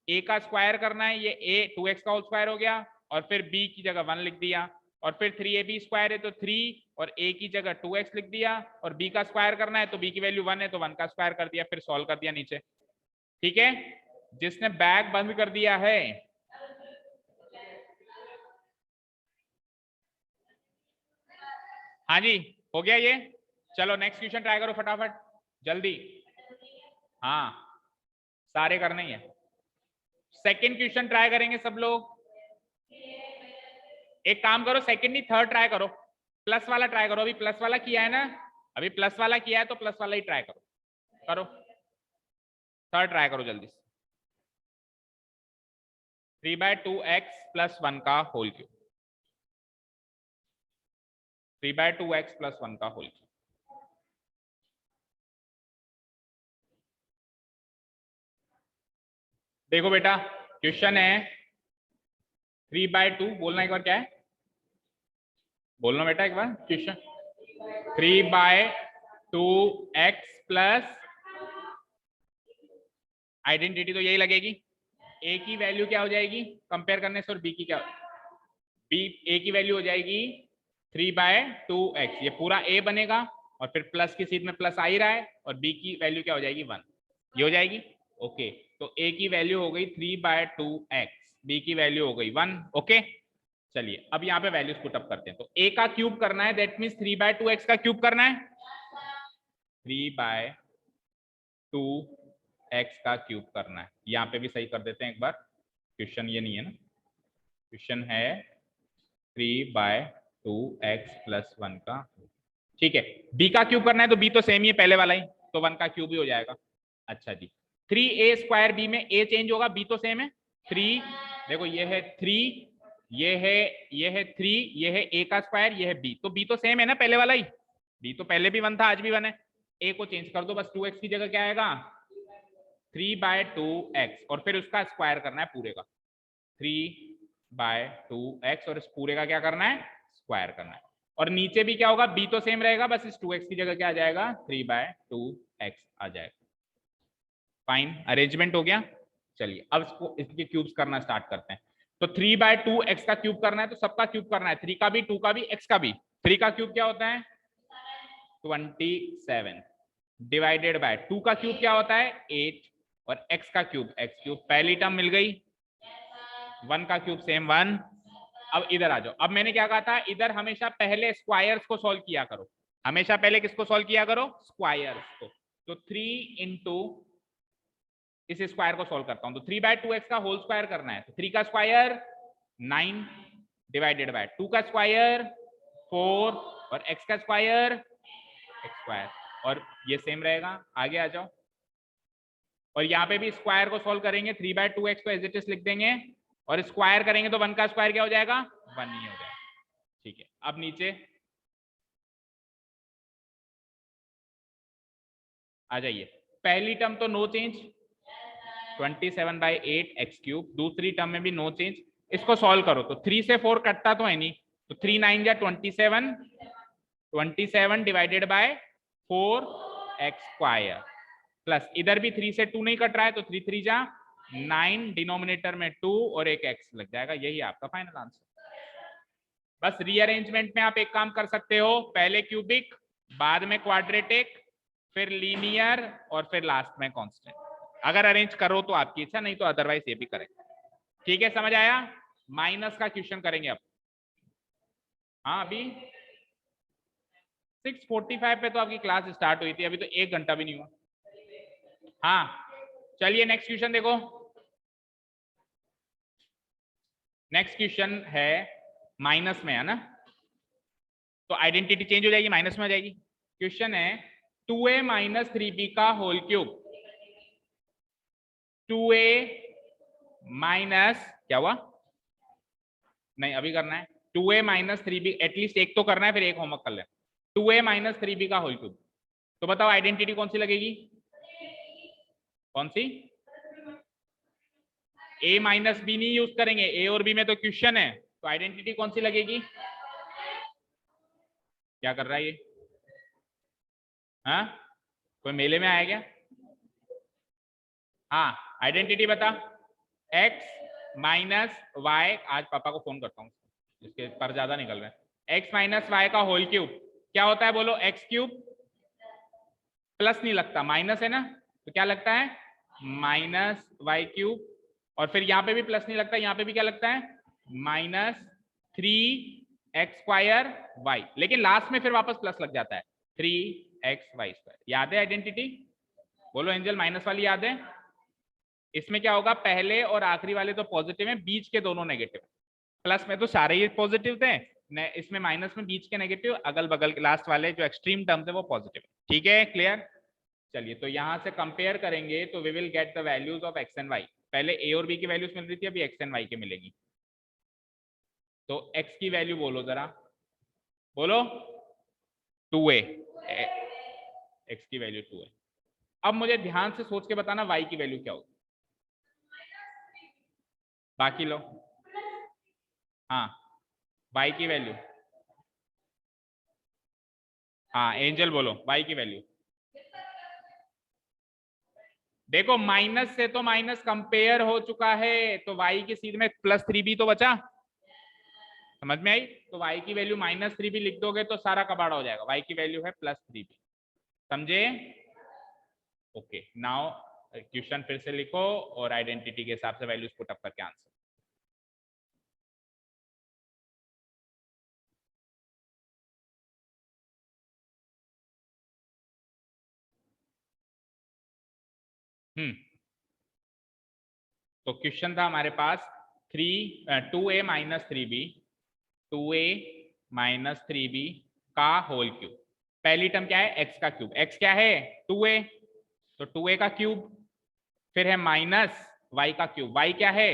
a का स्क्वायर करना है, ये a 2x का होल स्क्वायर हो गया, और फिर b की जगह 1 लिख दिया, और फिर 3ab² है तो 3 और a की जगह 2x लिख दिया, और b का स्क्वायर करना है तो b की वैल्यू 1 है तो 1 का स्क्वायर कर दिया, फिर सॉल्व कर दिया नीचे। ठीक है, जिसने बैग बंद कर दिया है हाँ जी हो गया ये। चलो नेक्स्ट क्वेश्चन ट्राई करो फटाफट जल्दी, हाँ सारे करने ही है। सेकंड क्वेश्चन ट्राई करेंगे सब लोग। एक काम करो सेकंड नहीं थर्ड ट्राई करो, प्लस वाला ट्राई करो, अभी प्लस वाला किया है ना, अभी प्लस वाला किया है तो प्लस वाला ही ट्राई करो, करो थर्ड ट्राई करो जल्दी से। 3/2x + 1 का होल क्यूब, 3/2x + 1 का होल क्यूब। देखो बेटा क्वेश्चन है 3/2, बोलना एक बार क्या है, बोलना बेटा एक बार क्वेश्चन। 3/2x प्लस आइडेंटिटी तो यही लगेगी, a की वैल्यू क्या हो जाएगी कंपेयर करने से, और b की क्या, a की वैल्यू हो जाएगी 3/2x, ये पूरा a बनेगा, और फिर प्लस की सीट में प्लस आ ही रहा है, और b की वैल्यू क्या हो जाएगी 1, ये हो जाएगी। ओके तो a की वैल्यू हो गई 3/2x, b की वैल्यू हो गई 1। ओके चलिए अब यहाँ पे वैल्यूज पुट अप करते हैं, तो a का क्यूब करना है, दैट मीन्स 3/2x का क्यूब करना है, 3/2x का क्यूब करना है। यहाँ पे भी सही कर देते हैं एक बार, क्वेश्चन ये नहीं है ना, क्वेश्चन है 3/2x + 1 का, ठीक है। b का क्यूब करना है तो b तो सेम ही है पहले वाला ही, तो 1 का क्यूब ही हो जाएगा। अच्छा जी 3a² b में a चेंज होगा, b तो सेम है 3, देखो ये है 3, ये है 3, ये है a का स्क्वायर, ये है b, तो b तो सेम है ना पहले वाला ही, b तो पहले भी 1 था आज भी 1 है, a को चेंज कर दो बस, 2x की जगह क्या आएगा 3/2x, और फिर उसका स्क्वायर करना है पूरे का, 3/2x, और इस पूरे का क्या करना है स्क्वायर करना है, और नीचे भी क्या होगा b तो सेम रहेगा, बस इस 2x की जगह क्या आ जाएगा 3/2x आ जाएगा। फाइन, अरेंजमेंट हो गया। चलिए अब इसको इसके क्यूब्स करना स्टार्ट करते हैं। तो 3/2x का क्यूब करना है, तो सबका क्यूब करना है, 3 का भी, 2 का भी, x का भी। 3 का क्यूब क्या होता है 27 डिवाइडेड बाय 2 का क्यूब क्या होता है 8, और x का क्यूब x क्यूब, पहली टर्म मिल गई, 1 का क्यूब सेम 1। अब इधर आ जाओ, अब मैंने क्या कहा था, इधर हमेशा पहले स्क्वायर्स को सॉल्व किया करो, हमेशा पहले किसको सॉल्व किया करो स्क्वायर्स को। तो 3 इंटू इस स्क्वायर को सॉल्व करता हूं, तो 3/2x का होल स्क्वायर करना है, तो 3 का स्क्वायर 9 डिवाइडेड बाय 2 का स्क्वायर 4, और x का स्क्वायर x स्क्वायर, और ये सेम रहेगा। आगे आ जाओ, और यहाँ पे भी स्क्वायर को सॉल्व करेंगे, 3/2x को एज इट इज लिख देंगे, और स्क्वायर करेंगे तो 1 का स्क्वायर क्या हो जाएगा 1 ही हो जाएगा। ठीक है, अब नीचे आ जाइए, पहली टर्म तो नो चेंज 27/8 x क्यूब, दूसरी टर्म में भी नो चेंज, इसको सॉल्व करो तो 3 से 4 कटता तो है नहीं, तो 3 9 जा 27 divided by 4x square, plus इधर भी 3 से 2 नहीं कट रहा है, तो 3 3 जा 9, डिनोमिनेटर में 2 और एक x लग जाएगा, यही आपका फाइनल आंसर। बस रीअरेंजमेंट में आप एक काम कर सकते हो, पहले क्यूबिक, बाद में क्वाड्रेटिक, फिर लीनियर, और फिर लास्ट में कांस्टेंट। अगर अरेंज करो तो आपकी इच्छा, नहीं तो अदरवाइज ये भी करें। ठीक है, समझ आया। माइनस का क्वेश्चन करेंगे अब। हाँ, अभी 6:45 पे तो आपकी क्लास स्टार्ट हुई थी, अभी तो 1 घंटा भी नहीं हुआ। हाँ चलिए नेक्स्ट क्वेश्चन देखो। नेक्स्ट क्वेश्चन है माइनस में, है ना, तो आइडेंटिटी चेंज हो जाएगी, माइनस में हो जाएगी। क्वेश्चन है 2a माइनस 3b का होल क्यूब, 2a माइनस क्या हुआ, नहीं अभी करना है, 2a माइनस 3b, एटलीस्ट एक तो करना है, फिर एक होमवर्क कर ले। 2a माइनस 3b का होल क्यूब, तो बताओ आइडेंटिटी कौन सी लगेगी, कौन सी, a माइनस बी नहीं यूज करेंगे, a और b में तो क्वेश्चन है, तो आइडेंटिटी कौन सी लगेगी, क्या कर रहा है ये, हाँ कोई मेले में आया क्या, हाँ आइडेंटिटी बता, x माइनस वाई, आज पापा को फोन करता हूँ इसके पर ज्यादा निकल रहे हैं, x माइनस वाई का होल क्यूब क्या होता है बोलो, x क्यूब, प्लस नहीं लगता माइनस है ना, तो क्या लगता है माइनस वाई क्यूब, और फिर यहाँ पे भी प्लस नहीं लगता, यहाँ पे भी क्या लगता है माइनस 3x स्क्वायर वाई, लेकिन लास्ट में फिर वापस प्लस लग जाता है 3x वाई स्क्वायर। याद है आइडेंटिटी, बोलो एंजल, माइनस वाली याद है। इसमें क्या होगा, पहले और आखिरी वाले तो पॉजिटिव हैं, बीच के दोनों नेगेटिव, प्लस में तो सारे ही पॉजिटिव थे, इसमें माइनस में बीच के नेगेटिव, अगल बगल के लास्ट वाले जो एक्सट्रीम टर्म्स है वो पॉजिटिव। ठीक है, क्लियर। चलिए तो यहां से कंपेयर करेंगे, तो we will get the values of x and y, पहले ए और बी की वैल्यूज मिल रही थी, अभी एक्स एंड वाई के मिलेगी। तो एक्स की वैल्यू बोलो जरा, बोलो 2a, एक्स की वैल्यू 2a। अब मुझे ध्यान से सोच के बताना वाई की वैल्यू क्या होगी, बाकी लो, हाँ वाई की वैल्यू, हाँ एंजल बोलो वाई की वैल्यू। देखो माइनस से तो माइनस कंपेयर हो चुका है, तो y की सीध में प्लस 3b तो बचा, समझ में आई, तो y की वैल्यू माइनस 3b लिख दोगे तो सारा कबाड़ा हो जाएगा, y की वैल्यू है प्लस 3b, समझे। ओके, नाउ क्वेश्चन फिर से लिखो और आइडेंटिटी के हिसाब से वैल्यूज पुट अप करके आंसर। तो क्वेश्चन था हमारे पास 2a minus 3b, 2a minus 3b का होल क्यूब, पहली टर्म क्या है x का क्यूब, x क्या है 2a, तो 2a का क्यूब, फिर है माइनस y का क्यूब, y क्या है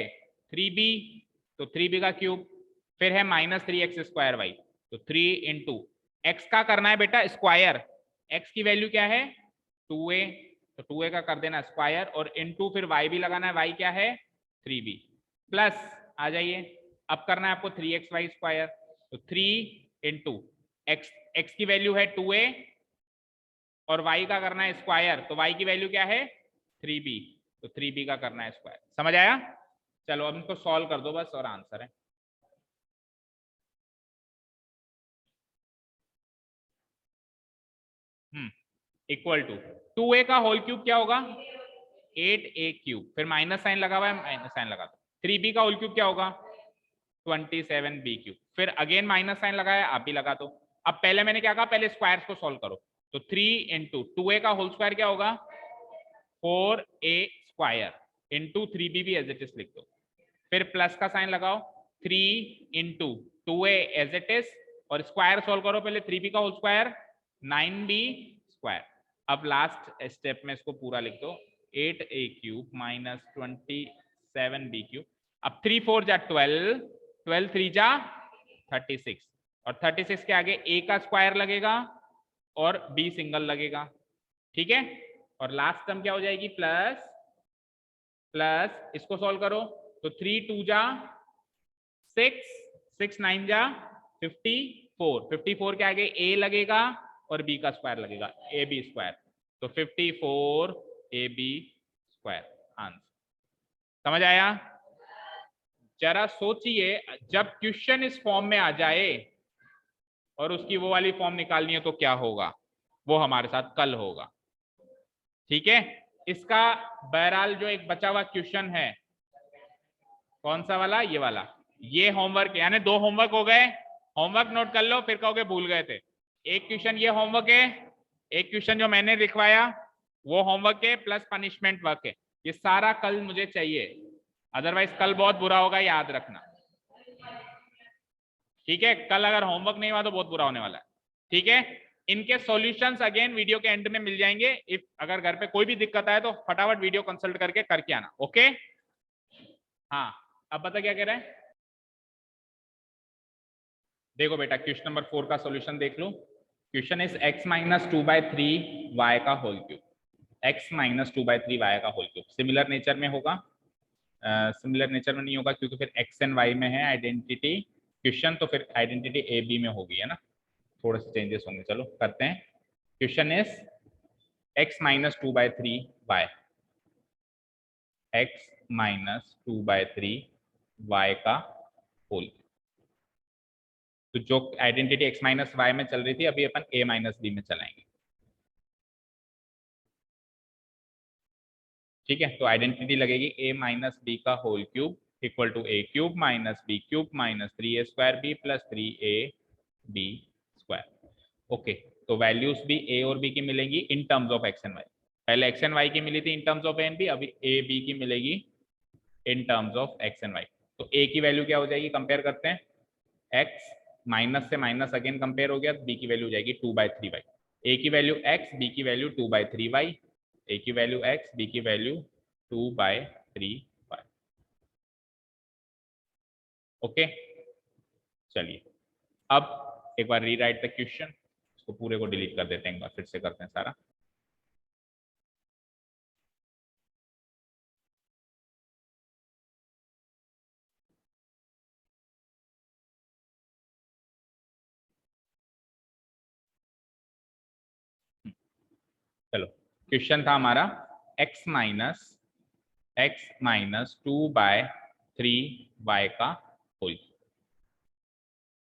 3b, तो 3b का क्यूब, फिर है -3x²y, तो 3 इंटू एक्स का करना है बेटा स्क्वायर, एक्स की वैल्यू क्या है 2a, तो 2a का कर देना स्क्वायर, और इंटू फिर y भी लगाना है, y क्या है 3b, प्लस आ जाइए अब करना है आपको 3xy², तो 3 इंटू एक्स की वैल्यू है 2a और y का करना है स्क्वायर, तो y की वैल्यू क्या है 3b, तो 3b का करना है स्क्वायर। समझ आया? चलो अब इनको सॉल्व कर दो बस और आंसर है। इक्वल टू 2a का होल क्यूब क्या होगा 8a³, फिर माइनस साइन लगा हुआ है माइनस साइन लगा दो। 3b का होल क्यूब क्या होगा 27b³, फिर अगेन माइनस साइन लगाया आप भी लगा दो। अब पहले मैंने क्या कहा, पहले स्क्वायर्स को सॉल्व करो, तो 3 इंटू 2a का होल स्क्वायर क्या होगा 4a² इंटू 3b भी एज इट इज लिख दो, फिर प्लस का साइन लगाओ 3 into 2a as it is, और स्क्वायर सॉल्व करो पहले 3b का होल स्क्वायर 9b²। अब लास्ट स्टेप में इसको पूरा लिख दो 8a³ माइनस 27b³। अब 3 4 जा 12, 12 3 जा 36, और 36 के आगे a का स्क्वायर लगेगा और b सिंगल लगेगा, ठीक है। और लास्ट टर्म क्या हो जाएगी प्लस प्लस, इसको सॉल्व करो तो 3 2 जा 6, 6 9 जा 54, 54 के आगे a लगेगा और b का स्क्वायर लगेगा ab², तो 54 ab² आंसर। समझ आया? जरा सोचिए जब क्वेश्चन इस फॉर्म में आ जाए और उसकी वो वाली फॉर्म निकालनी है तो क्या होगा, वो हमारे साथ कल होगा, ठीक है। इसका बहरहाल जो एक बचा हुआ क्वेश्चन है, कौन सा वाला, ये वाला, ये होमवर्क, यानी 2 होमवर्क हो गए। होमवर्क नोट कर लो, फिर कहोगे भूल गए थे। एक क्वेश्चन ये होमवर्क है, एक क्वेश्चन जो मैंने लिखवाया वो होमवर्क है, प्लस पनिशमेंट वर्क है। ये सारा कल मुझे चाहिए, अदरवाइज कल बहुत बुरा होगा, याद रखना, ठीक है। कल अगर होमवर्क नहीं हुआ तो बहुत बुरा होने वाला है, ठीक है। इनके सॉल्यूशंस अगेन वीडियो के एंड में मिल जाएंगे। इफ अगर घर पे कोई भी दिक्कत आए तो फटाफट वीडियो कंसल्ट करके आना, ओके। हाँ अब बता क्या कह रहा है, देखो बेटा क्वेश्चन नंबर 4 का सॉल्यूशन देख लो। Question is x minus 2/3 y का whole cube, x minus 2/3 y का होल क्यूब। सिमिलर नेचर में होगा, सिमिलर नेचर में नहीं होगा क्योंकि फिर x एंड y में है आइडेंटिटी क्वेश्चन, तो फिर आइडेंटिटी a b में होगी, है ना, थोड़े से चेंजेस होंगे। चलो करते हैं। Question is x minus 2/3 y, x minus 2/3 y का होल, तो जो आइडेंटिटी x माइनस वाई में चल रही थी अभी अपन a माइनस बी में चलाएंगे, ठीक है। तो आइडेंटिटी लगेगी a माइनस बी का whole cube equal to a³ minus b³ minus 3a² plus 3ab²। Okay, तो वैल्यूज भी a और b की मिलेंगी in terms of x and y। पहले x एंड y की मिली थी in terms of a and b, अभी a b की मिलेगी in terms of x and y। तो a की वैल्यू क्या हो जाएगी, कंपेयर करते हैं, x माइनस से माइनस अगेन कंपेयर हो गया, b की वैल्यू हो जाएगी 2/3y। a की वैल्यू x, b की वैल्यू 2/3y, a की वैल्यू x, b की वैल्यू 2/3y। ओके, चलिए अब एक बार रीराइट द क्वेश्चन, इसको पूरे को डिलीट कर देते हैं, एक बार फिर से करते हैं सारा। चलो क्वेश्चन था हमारा x माइनस 2/3y का whole,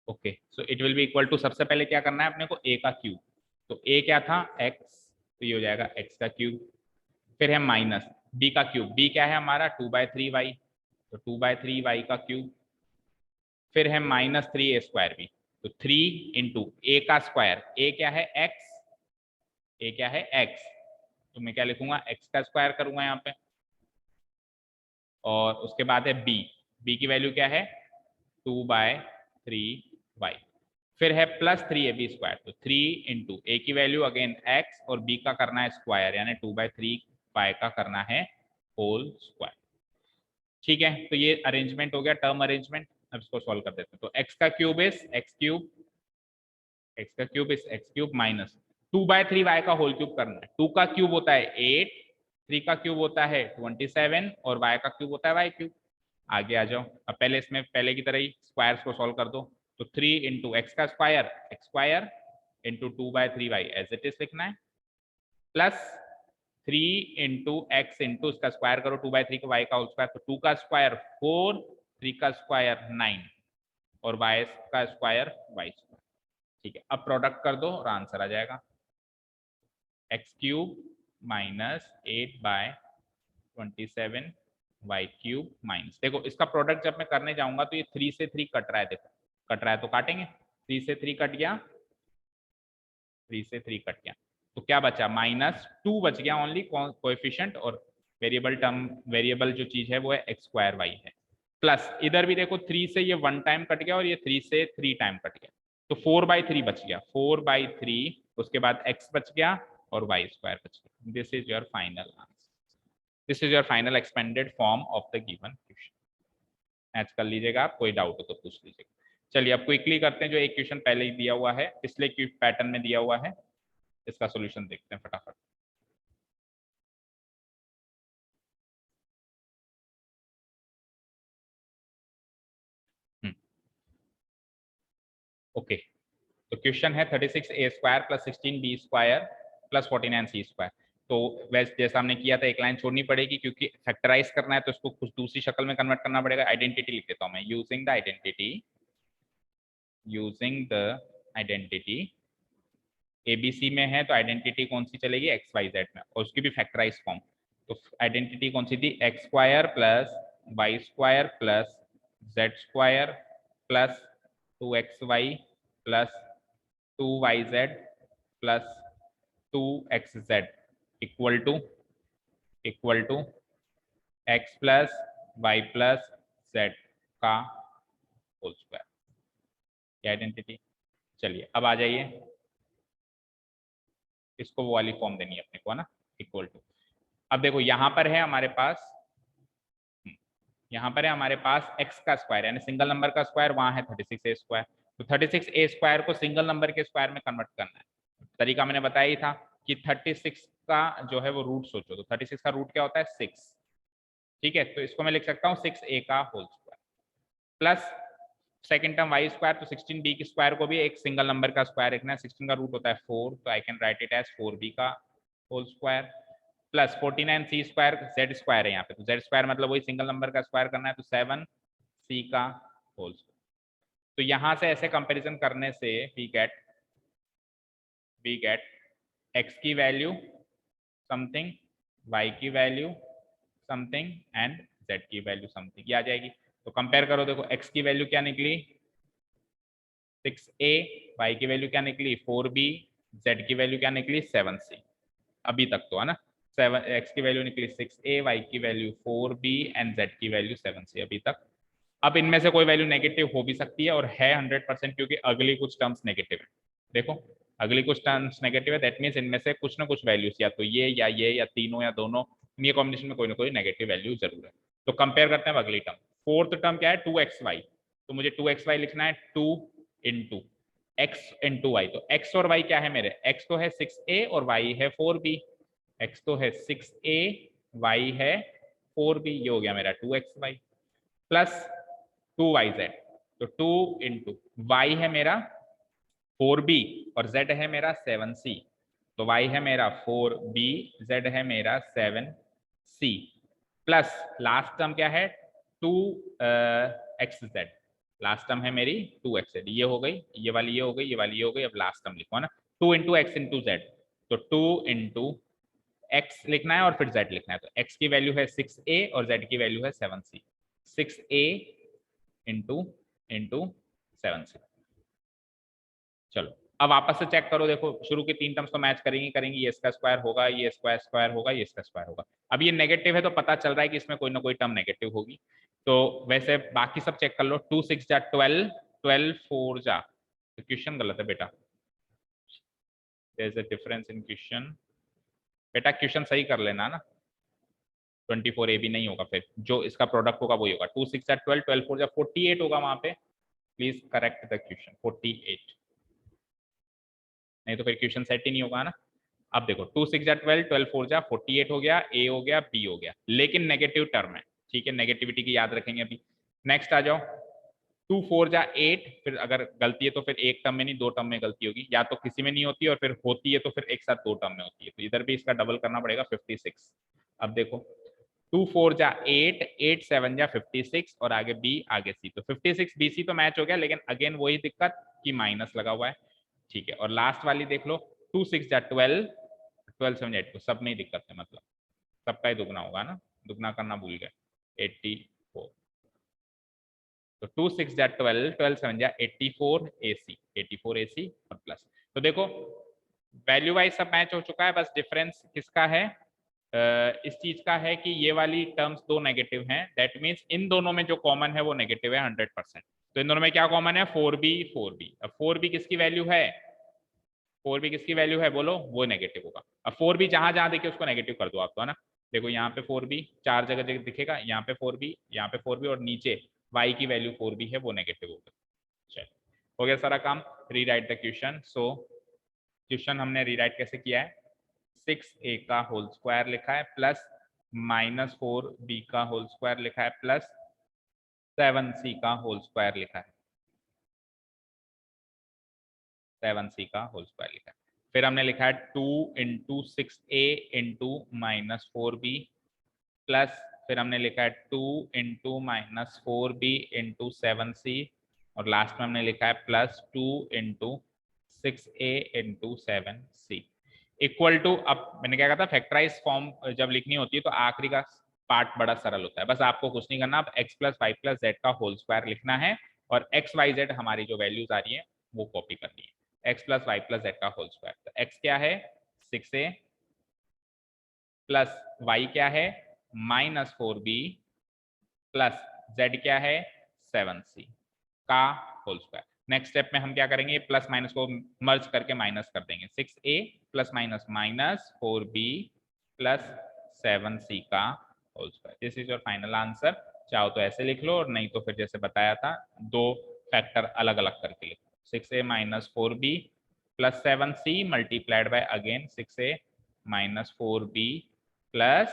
okay. So it will be equal to, सबसे पहले क्या करना है अपने को, a का क्यूब, तो a क्या था x, तो ये हो जाएगा x का क्यूब, फिर है माइनस b का क्यूब, b क्या है हमारा 2/3y, तो 2/3y का क्यूब, फिर है माइनस 3a² भी, तो 3 इंटू a का स्क्वायर, a क्या है x, a क्या है x, तो मैं क्या लिखूंगा x का स्क्वायर करूंगा यहाँ पे, और उसके बाद है b की वैल्यू क्या है 2/3y, फिर है प्लस 3ab², तो 3 इंटू ए की वैल्यू अगेन x और b का करना है स्क्वायर, यानी 2/3y का करना है होल स्क्वायर, ठीक है। तो ये अरेंजमेंट हो गया, टर्म अरेंजमेंट। अब इसको सॉल्व कर देते हैं। तो x का cube is x cube, x का cube is x cube minus 2/3 y का होल क्यूब करना है। 2 का क्यूब होता है 8, 3 का क्यूब होता है 27 और y का क्यूब होता है y क्यूब। आगे आ जाओ। अब पहले इसमें पहले की तरह ही स्क्वायर्स को सॉल्व कर दो। तो 3 इंटू एक्स का square x square into 2/3 y as it is लिखना है, प्लस 3 इंटू एक्स इंटू इसका स्क्वायर करो 2/3 का y का होल स्क्वायर, तो 2 का स्क्वायर 4, 3 का स्क्वायर 9 और y का स्क्वायर y स्क्वायर। ठीक है, अब प्रोडक्ट कर दो और आंसर आ जाएगा x cube minus 8/27 y cube minus, देखो इसका प्रोडक्ट जब मैं करने जाऊंगा तो ये 3 से 3 कट रहा है, देखो कट रहा है तो काटेंगे, 3 से 3 कट गया, 3 से 3 कट गया, तो क्या बचा -2 बच गया ओनली कोएफिशिएंट, और वेरिएबल टर्म वेरिएबल जो चीज है वो है एक्स स्क्वायर वाई है। प्लस इधर भी देखो 3 से ये 1 टाइम कट गया और ये 3 से 3 टाइम कट गया, तो 4/3 बच गया, 4/3 उसके बाद x बच गया और y स्क्वायर बच गया। This is your final answer, this is your final expanded form of the given question. Match कर लीजिएगा, आप कोई डाउट हो तो पूछ लीजिएगा। चलिए अब क्विकली करते हैं जो एक क्वेश्चन पहले ही दिया हुआ है, पिछले पैटर्न में दिया हुआ है, इसका सॉल्यूशन देखते हैं फटाफट। ओके, तो क्वेश्चन है 36a² + 16b² + 49c²। तो वैसे जैसा हमने किया था एक लाइन छोड़नी पड़ेगी क्योंकि फैक्टराइज करना है तो इसको कुछ दूसरी शक्ल में कन्वर्ट करना पड़ेगा। आइडेंटिटी लिख देता हूं मैं, यूजिंग द आइडेंटिटी एबीसी में है तो आइडेंटिटी कौन सी चलेगी, एक्स वाई जेड में, और उसकी भी फैक्टराइज फॉर्म। तो आइडेंटिटी कौन सी थी, x² + y² + z² + 2xy + 2yz + 2xz equal to x + y + z का होल स्क्वायर, आइडेंटिटी। चलिए अब आ जाइए, इसको वो वाली फॉर्म देनी है अपने को, है ना, इक्वल टू। अब देखो यहाँ पर है हमारे पास, यहाँ पर है हमारे पास x का स्क्वायर यानी सिंगल नंबर का स्क्वायर, वहां है 36a², तो 36a² को सिंगल नंबर के स्क्वायर में कन्वर्ट करना है। तरीका मैंने बताया ही था कि 36 का जो है वो रूट सोचो, तो 36 का रूट क्या होता है 6, ठीक है, तो इसको मैं लिख सकता हूँ 6a का whole square plus second term y², तो 16b की स्क्वायर को भी एक सिंगल नंबर का स्क्वायर लिखना है, 16 का रूट होता है 4, तो I can write it as 4b का whole square plus 49c² z² है यहाँ पे, तो z² मतलब वही सिंगल नंबर का स्क्वायर करना है, तो 7c का होल स्क्वायर। तो यहाँ से ऐसे कंपैरिजन करने से वी गेट x की वैल्यू समथिंग, y की वैल्यू समथिंग एंड z की वैल्यू समथिंग, ये आ जाएगी। तो कंपेयर करो, देखो x की वैल्यू क्या निकली 6a, y की वैल्यू क्या निकली 4b, z की वैल्यू क्या निकली 7c, अभी तक तो है ना, 7 x की वैल्यू निकली 6a, y की वैल्यू 4b एंड z की वैल्यू 7c अभी तक। अब इनमें से कोई वैल्यू नेगेटिव हो भी सकती है और है 100%, क्योंकि अगली कुछ टर्म्स नेगेटिव है। देखो अगली कुछ टर्म्स नेगेटिव है, दैट मीन्स इनमें से कुछ ना कुछ वैल्यूज या तो ये या तीनों या दोनों, ये कॉम्बिनेशन में कोई ना कोई नेगेटिव वैल्यू जरूर है। तो कंपेयर करते हैं अगली टर्म, फोर्थ टर्म क्या है 2xy, तो मुझे 2xy लिखना है 2 इंटू एक्स इंटू वाई, तो x और y क्या है मेरे, x तो है 6a और y है 4b, x तो है 6a, y है 4b, ये हो गया मेरा 2xy प्लस 2yz, तो 2 इंटू y है मेरा 4b और z है मेरा 7c, तो y है मेरा 4b, z है मेरा 7c प्लस लास्ट टर्म क्या है 2xz, लास्ट टर्म है मेरी 2xz, ये हो गई, ये वाली ये हो गई, ये वाली ये हो गई। अब लास्ट टर्म लिखो ना 2 इंटू एक्स इंटू जेड, तो 2 इंटू एक्स लिखना है और फिर z लिखना है, तो x की वैल्यू है 6a और z की वैल्यू है 7c, 6a into into 7c। चलो अब वापस से चेक करो, देखो शुरू की 3 टर्म्स तो मैच करेंगी, ये इसका स्क्वायर होगा, ये इसका स्क्वायर होगा, ये इसका स्क्वायर होगा। अब ये नेगेटिव है तो पता चल रहा है कि इसमें कोई ना कोई टर्म नेगेटिव होगी, तो वैसे बाकी सब चेक कर लो, 2 6 जा 12, 12 4 जा, तो क्वेश्चन गलत है बेटा, there is a difference in question, बेटा क्वेश्चन सही कर लेना ना, 24 ए भी नहीं होगा, फिर जो इसका प्रोडक्ट होगा वही होगा। 2 6 12, 12 4 48 होगा वहां पे। प्लीज करेक्ट द क्वेश्चन, 48, नहीं तो फिर क्वेश्चन सेट ही नहीं होगा ना। अब देखो 2 6 12, 12 4 48 हो गया, ए हो गया, बी हो गया, लेकिन नेगेटिव टर्म है, ठीक है, नेगेटिविटी की याद रखेंगे अभी। नेक्स्ट आ जाओ, 2 4 8, फिर अगर गलती है तो फिर एक टर्म में नहीं, दो टर्म में गलती होगी, या तो किसी में नहीं होती और फिर होती है तो फिर एक साथ दो टर्म में होती है, तो इधर भी इसका डबल करना पड़ेगा, 56। अब देखो 2 4 8, 8 7 56, और आगे बी आगे सी, तो 56 बी सी तो मैच हो गया, लेकिन अगेन वही दिक्कत कि माइनस लगा हुआ है, ठीक है। और लास्ट वाली देख लो, 2 6 12, 12 7 8, सब में ही दिक्कत है, मतलब सबका ही दुगना होगा ना, दुगना करना भूल गए, 84। तो 2 6 12, 12 7 84 AC, 84 AC और प्लस। तो देखो वैल्यू वाइज सब मैच हो चुका है, बस डिफरेंस किसका है, इस चीज का है कि ये वाली टर्म्स दो नेगेटिव हैं, दैट मीन्स इन दोनों में जो कॉमन है वो नेगेटिव है 100%। तो इन दोनों में क्या कॉमन है, 4b 4b। अब 4b किसकी वैल्यू है, 4b किसकी वैल्यू है बोलो, वो नेगेटिव होगा। अब 4b जहां जहां देखिए उसको नेगेटिव कर दो आप, तो है ना, देखो यहाँ पे 4b चार जगह जगह दिखेगा, यहाँ पे 4b, यहाँ पे 4b, और नीचे y की वैल्यू 4b है, वो नेगेटिव होगा। चलो हो गया सारा काम। Rewrite the question. So question हमने रीराइट कैसे किया है, 6a का होल स्क्वायर लिखा है प्लस -4b का होल स्क्वायर लिखा है प्लस 7c का होल स्क्वायर लिखा है, 7c का होल स्क्वायर लिखा है। फिर हमने लिखा है 2 into 6a into -4b plus, फिर हमने लिखा है 2 इंटू -4b इंटू 7c, और लास्ट में हमने लिखा है plus 2 into 6a into 7c equal to. अब मैंने क्या कहा था, फैक्टराइज फॉर्म जब लिखनी होती है तो आखिरी का पार्ट बड़ा सरल होता है, बस आपको कुछ नहीं करना, अब x plus y plus z का होल स्क्वायर लिखना है, और x y z हमारी जो वैल्यूज आ रही है वो कॉपी करनी है, x plus y plus z का होल स्क्वायर। तो x क्या है 6a, प्लस y क्या है -4b, प्लस z क्या है 7c का होल स्क्वायर। नेक्स्ट स्टेप में हम क्या करेंगे, प्लस माइनस को मर्ज करके माइनस कर देंगे, 6a plus minus -4b plus 7c का whole square. This is your final answer. चाहो तो ऐसे लिख लो, और नहीं तो फिर जैसे बताया था दो फैक्टर अलग अलग करके लिखो, 6a -4b plus 7c multiplied by again 6a -4b plus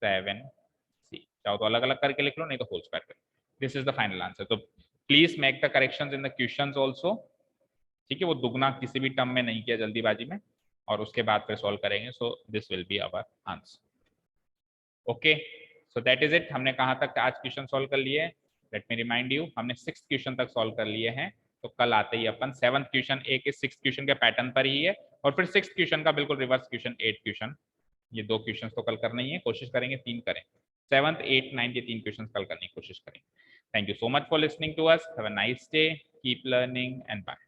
7c। चाहो तो अलग अलग करके लिख लो, नहीं तो होल स्क्वायर कर। This is the final answer. तो please make the corrections in the questions also, ठीक है, वो दुगना किसी भी टर्म में नहीं किया जल्दीबाजी में, और उसके बाद फिर सॉल्व करेंगे। So this will be our answer. Okay, so that is it. हमने कहाँ तक आज क्वेश्चन सॉल्व कर लिए, लेट मी रिमाइंड यू, हमने 6th क्वेश्चन तक सॉल्व कर लिए हैं। तो कल आते ही अपन 7th क्वेश्चन, एक इस 6th क्वेश्चन के पैटर्न पर ही है, और फिर 6th क्वेश्चन का बिल्कुल रिवर्स क्वेश्चन 8th क्वेश्चन। ये दो क्वेश्चन तो कल करना ही है, कोशिश करेंगे 3 करें, 7th 8th 9th ये 3 क्वेश्चन कल करने की कोशिश करेंगे। Thank you so much for listening to us. Have a nice day. Keep learning and bye.